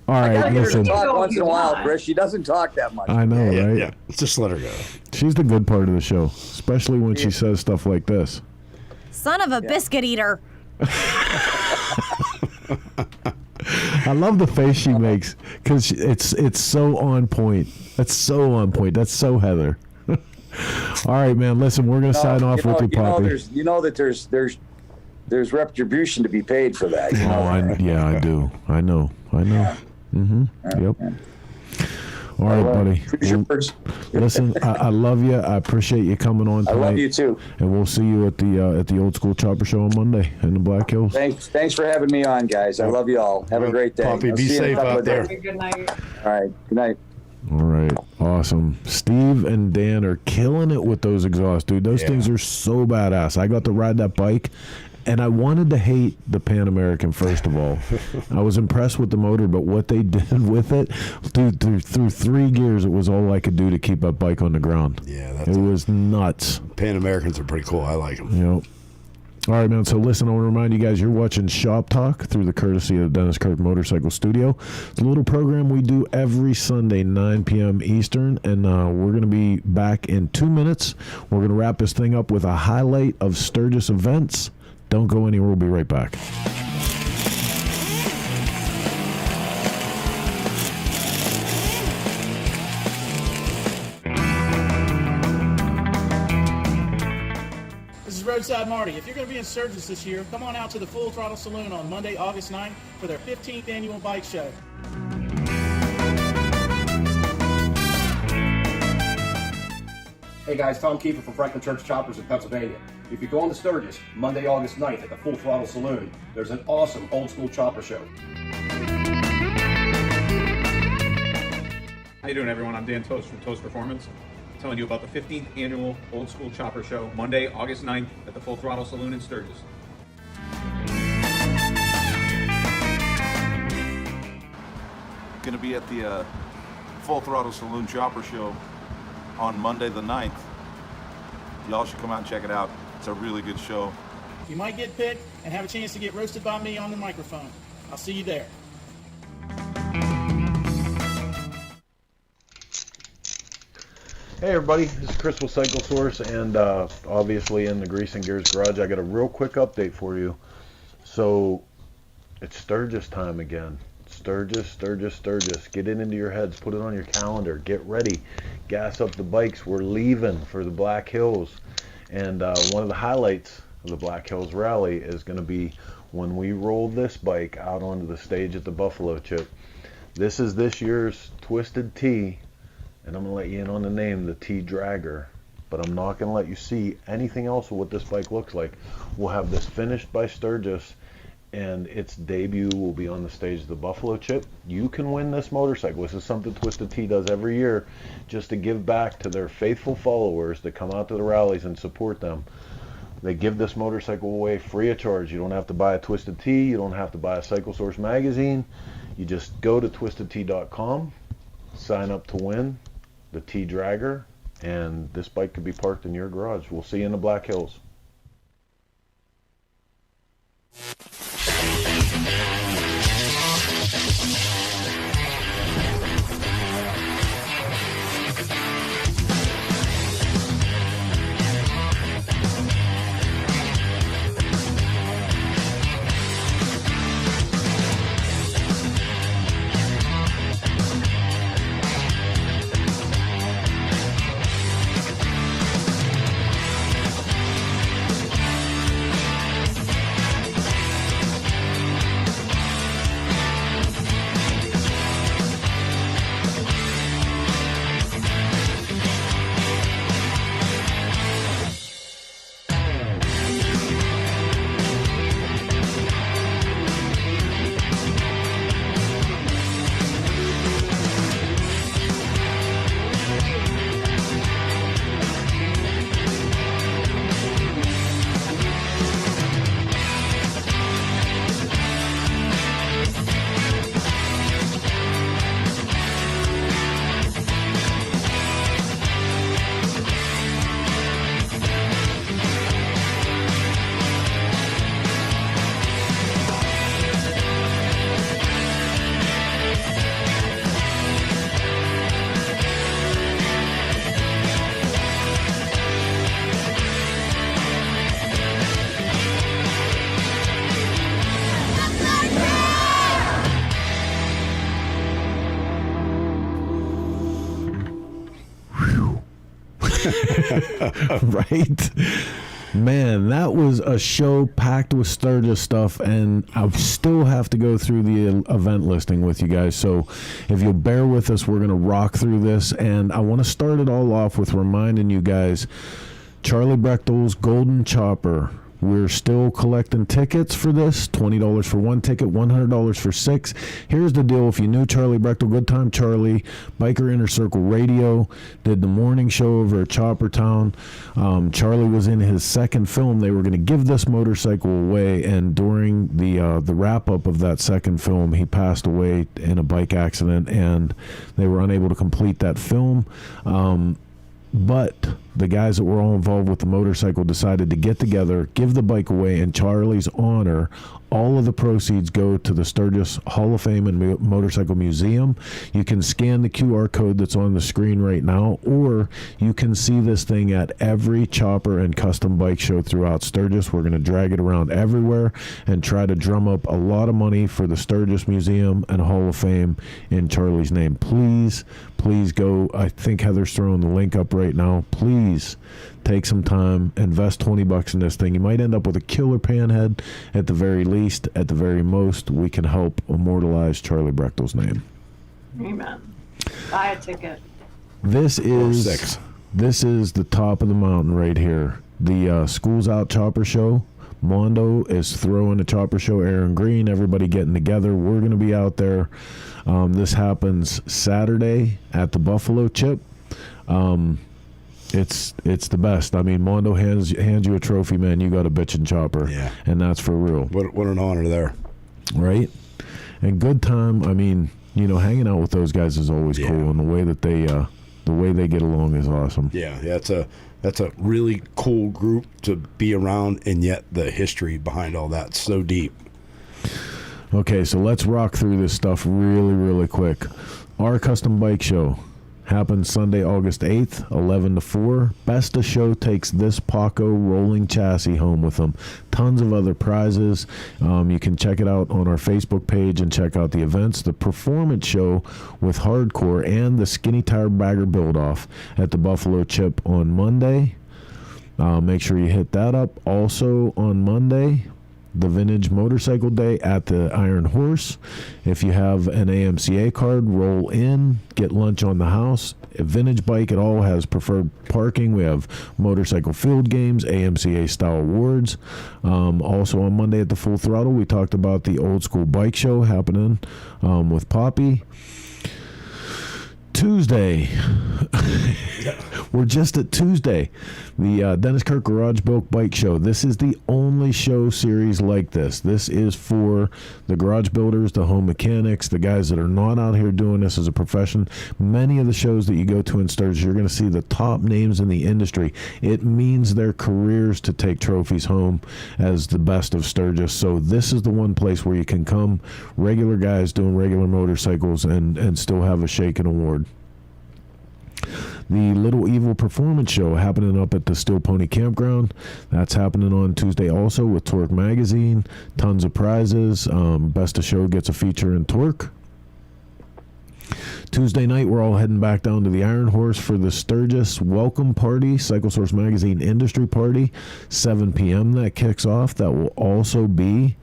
All right, listen. Talk once in a while, Chris. She doesn't talk that much. I know, right? Yeah, just let her go. She's the good part of the show, especially when she says stuff like this. Son of a biscuit eater. I love the face she makes because it's so on point. That's so on point. That's so Heather. All right, man. Listen, we're gonna sign off with you, Poppy. There's retribution to be paid for that. I do. I know. Mm-hmm. Yep. All right, buddy. Listen, I love you. I appreciate you coming on tonight. I love you too. And we'll see you at the Old School Chopper Show on Monday in the Black Hills. Thanks for having me on, guys. I love you all. Have a great day. Poppy, be safe out there. Good night. All right. Good night. All right. Awesome. Steve and Dan are killing it with those exhausts, dude. Those things are so badass. I got to ride that bike. And I wanted to hate the Pan American, first of all. I was impressed with the motor, but what they did with it, through 3 gears, it was all I could do to keep that bike on the ground. Yeah, it was nuts. Pan Americans are pretty cool. I like them. Yep. All right, man. So listen, I want to remind you guys, you're watching Shop Talk through the courtesy of Dennis Kirk Motorcycle Studio. It's a little program we do every Sunday, 9 p.m. Eastern, and we're going to be back in 2 minutes. We're going to wrap this thing up with a highlight of Sturgis events. Don't go anywhere. We'll be right back. This is Roadside Marty. If you're going to be in Sturgis this year, come on out to the Full Throttle Saloon on Monday, August 9th for their 15th annual bike show. Hey guys, Tom Kiefer from Franklin Church Choppers in Pennsylvania. If you're going to Sturgis, Monday, August 9th at the Full Throttle Saloon, there's an awesome old school chopper show. How you doing, everyone? I'm Dan Toast from Toast Performance, telling you about the 15th annual Old School Chopper Show, Monday, August 9th at the Full Throttle Saloon in Sturgis. Going to be at the Full Throttle Saloon Chopper Show on Monday the 9th. Y'all should come out and check it out. It's a really good show. You might get picked and have a chance to get roasted by me on the microphone. I'll see you there. Hey everybody, this is Chris with Cycle Source, and obviously in the Grease and Gears Garage, I got a real quick update for you. So, it's Sturgis time again. Sturgis. Get it into your heads. Put it on your calendar. Get ready. Gas up the bikes. We're leaving for the Black Hills. And one of the highlights of the Black Hills Rally is going to be when we rolled this bike out onto the stage at the Buffalo Chip. This is this year's Twisted T, and I'm going to let you in on the name, the T Dragger. But I'm not going to let you see anything else of what this bike looks like. We'll have this finished by Sturgis, and its debut will be on the stage of the Buffalo Chip. You can win this motorcycle. This is something Twisted T does every year just to give back to their faithful followers that come out to the rallies and support them. They give this motorcycle away free of charge. You don't have to buy a Twisted T. You don't have to buy a Cycle Source magazine. You just go to twistedT.com, sign up to win the T Dragger, and this bike could be parked in your garage. We'll see you in the Black Hills. Right? Man, that was a show packed with Sturgis stuff, and I still have to go through the event listing with you guys. So if you'll bear with us, we're going to rock through this, and I want to start it all off with reminding you guys, Charlie Brechtel's Golden Chopper. We're still collecting tickets for this. $20 for one ticket, $100 for 6. Here's the deal. If you knew Charlie Brechtel, Good Time Charlie, Biker Inner Circle Radio, did the morning show over at Chopper Town. Charlie was in his second film. They were going to give this motorcycle away, and during the wrap-up of that second film, he passed away in a bike accident, and they were unable to complete that film. But the guys that were all involved with the motorcycle decided to get together, give the bike away, in Charlie's honor. All of the proceeds go to the Sturgis Hall of Fame and Motorcycle Museum. You can scan the QR code that's on the screen right now, or you can see this thing at every chopper and custom bike show throughout Sturgis. We're going to drag it around everywhere and try to drum up a lot of money for the Sturgis Museum and Hall of Fame in Charlie's name. Please go. I think Heather's throwing the link up right now. Please take some time, invest $20 in this thing. You might end up with a killer panhead at the very least. At the very most, we can help immortalize Charlie Brechtel's name. Amen. Buy a ticket. This is the top of the mountain right here. The School's Out Chopper Show. Mondo is throwing a chopper show. Aaron Green, everybody getting together. We're going to be out there. This happens Saturday at the Buffalo Chip. It's the best. I mean, Mondo hands you a trophy, man. You got a bitchin' chopper. Yeah. And that's for real. What an honor there. Right? And Good Time, I mean, you know, hanging out with those guys is always cool, and the way that they get along is awesome. Yeah, that's a really cool group to be around, and yet the history behind all that's so deep. Okay, so let's rock through this stuff really, really quick. Our custom bike show happens Sunday, August 8th, 11 to 4. Best of Show takes this Paco rolling chassis home with them. Tons of other prizes. You can check it out on our Facebook page and check out the events. The Performance Show with Hardcore and the Skinny Tire Bagger Build-Off at the Buffalo Chip on Monday. Make sure you hit that up. Also on Monday, the Vintage Motorcycle Day at the Iron Horse. If you have an AMCA card, roll in, get lunch on the house. A vintage bike at all has preferred parking. We have motorcycle field games, AMCA style awards. Also on Monday at the Full Throttle, we talked about the old school bike show happening with Poppy. Tuesday, we're just at Tuesday, the Dennis Kirk Garage Built Bike Show. This is the only show series like this. This is for the garage builders, the home mechanics, the guys that are not out here doing this as a profession. Many of the shows that you go to in Sturgis, you're going to see the top names in the industry. It means their careers to take trophies home as the best of Sturgis. So this is the one place where you can come, regular guys doing regular motorcycles, and still have a shaken award. The Little Evil Performance Show happening up at the Steel Pony Campground. That's happening on Tuesday also with Torque Magazine. Tons of prizes. Best of Show gets a feature in Torque. Tuesday night, we're all heading back down to the Iron Horse for the Sturgis Welcome Party, Cycle Source Magazine Industry Party, 7 p.m. that kicks off. That will also be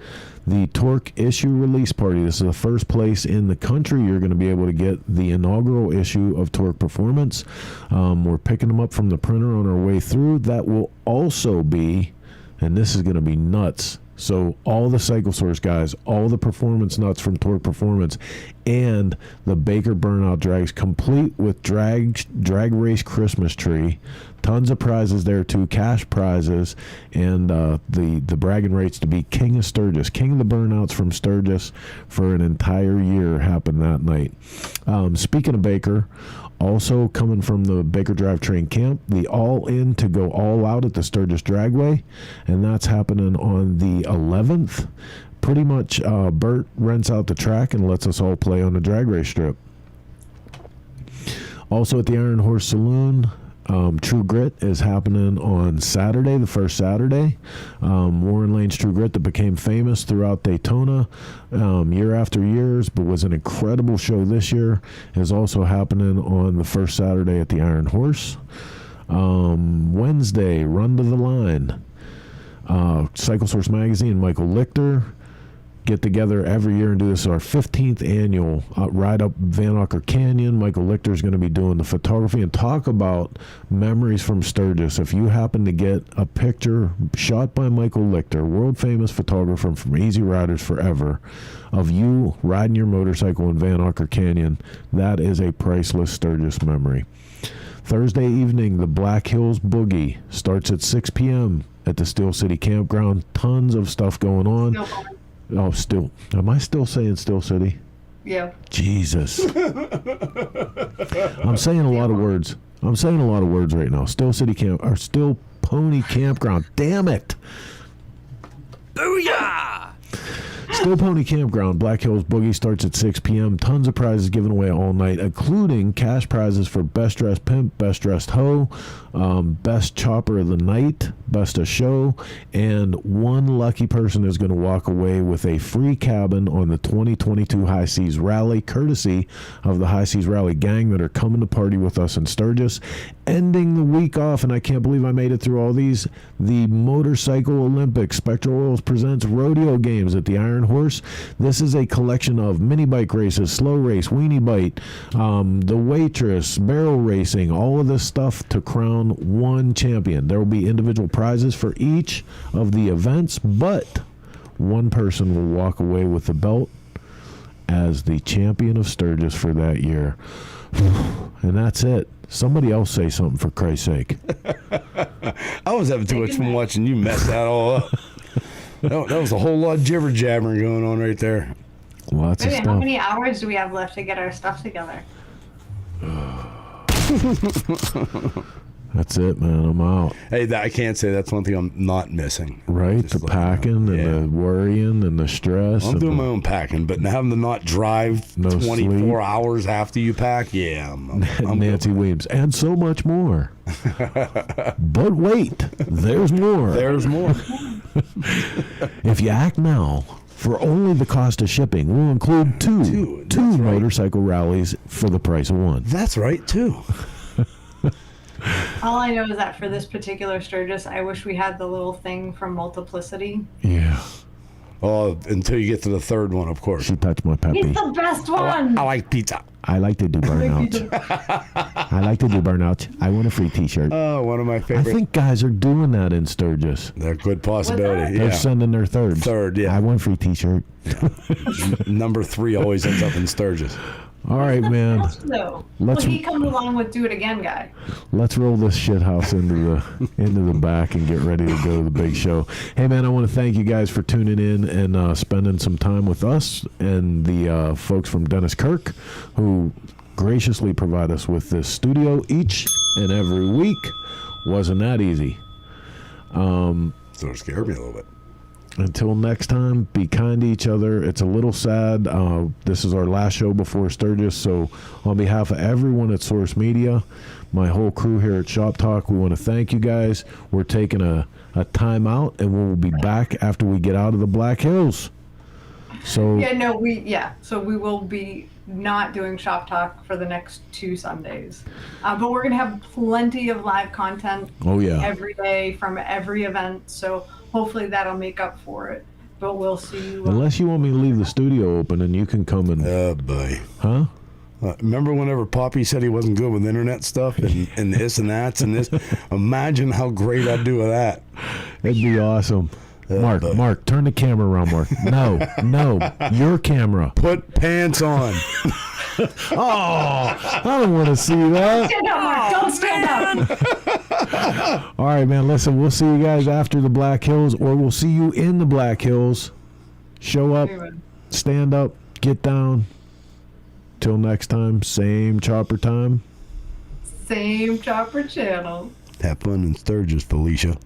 the Torque issue release party. This is the first place in the country you're going to be able to get the inaugural issue of Torque Performance. We're picking them up from the printer on our way through. That will also be, and this is going to be nuts, so all the Cycle Source guys, all the performance nuts from Torque Performance, and the Baker Burnout drags, complete with drag race Christmas tree. Tons of prizes there too, cash prizes, and the bragging rights to be King of Sturgis, King of the Burnouts from Sturgis for an entire year happened that night. Speaking of Baker, also coming from the Baker Drivetrain Camp, the All In to Go All Out at the Sturgis Dragway, and that's happening on the 11th. Pretty much Bert rents out the track and lets us all play on the drag race strip. Also at the Iron Horse Saloon, True Grit is happening on Saturday, the first Saturday. Warren Lane's True Grit that became famous throughout Daytona year after years, but was an incredible show this year, is also happening on the first Saturday at the Iron Horse. Wednesday, Run to the Line. Cycle Source Magazine, Michael Lichter get together every year and do this. Our 15th annual ride up Van Auker Canyon. Michael Lichter is going to be doing the photography and talk about memories from Sturgis. If you happen to get a picture shot by Michael Lichter, world famous photographer from Easy Riders Forever, of you riding your motorcycle in Van Auker Canyon, that is a priceless Sturgis memory. Thursday evening, the Black Hills Boogie starts at 6 p.m. at the Steel City Campground. Tons of stuff going on. Oh, still. Am I still saying Steel City? Yeah. Jesus. I'm saying a lot of words. I'm saying a lot of words right now. Steel City Camp, or Steel Pony Campground. Damn it. Booyah! Steel Pony Campground, Black Hills Boogie starts at 6 p.m. Tons of prizes given away all night, including cash prizes for Best Dressed Pimp, Best Dressed Hoe, Best Chopper of the Night, Best of Show, and one lucky person is going to walk away with a free cabin on the 2022 High Seas Rally, courtesy of the High Seas Rally gang that are coming to party with us in Sturgis. Ending the week off, and I can't believe I made it through all these, the Motorcycle Olympics. Spectral Oils presents Rodeo Games at the Iron Horse. This is a collection of mini bike races, slow race, weenie bite, the waitress, barrel racing, all of this stuff to crown one champion. There will be individual prizes for each of the events, but one person will walk away with the belt as the champion of Sturgis for that year. And that's it. Somebody else say something, for Christ's sake. I was having too much fun watching you mess that all up. That was a whole lot of jibber jabbering going on right there. Lots of Wait, stuff. how many hours do we have left to get our stuff together? That's it, man. I'm out. Hey, I can't say that's one thing I'm not missing. Right? Just the packing and the worrying and the stress. I'm doing my own packing, but having to not drive 24 hours after you pack, I'm Nancy Weems. And so much more. But wait, there's more. There's more. If you act now, for only the cost of shipping, we'll include two motorcycle rallies for the price of one. That's right, too. All I know is that for this particular Sturgis, I wish we had the little thing from Multiplicity. Yeah. Oh, until you get to the third one, of course. She touched my puppy. He's the best one. I like pizza. I like to do burnouts. I like to do burnouts. I want a free T-shirt. Oh, one of my I favorite. think guys are doing that in Sturgis. They're a good possibility. They're Yeah. sending their thirds. Third, yeah. I want a free T-shirt. Number 3 always ends up in Sturgis. All right, man. No. Let's- Well, he comes along with Do It Again guy. Let's roll this shit house into the back and get ready to go to the big show. Hey, man, I want to thank you guys for tuning in and spending some time with us and the folks from Dennis Kirk, who graciously provide us with this studio each and every week. Wasn't that easy. So it scared me a little bit. Until next time, be kind to each other. It's a little sad. This is our last show before Sturgis, so on behalf of everyone at Source Media, my whole crew here at Shop Talk, we want to thank you guys. We're taking a time out, and we'll be back after we get out of the Black Hills. So So we will be not doing Shop Talk for the next 2 Sundays, but we're gonna have plenty of live content. Oh, yeah. Every day from every event. So hopefully that'll make up for it. But we'll see you. unless you want me to leave the studio open and you can come and... Oh, boy. Huh? Remember whenever Poppy said he wasn't good with internet stuff and this and that and this? Imagine how great I'd do with that. It'd be awesome. Mark, turn the camera around, Mark. No, your camera. Put pants on. Oh, I don't want to see that. Stand up, Mark. Don't stand up. All right, man, listen, we'll see you guys after the Black Hills, or we'll see you in the Black Hills. Show up, stand up, get down. Till next time, same chopper time. Same chopper channel. Have fun in Sturgis, Felicia.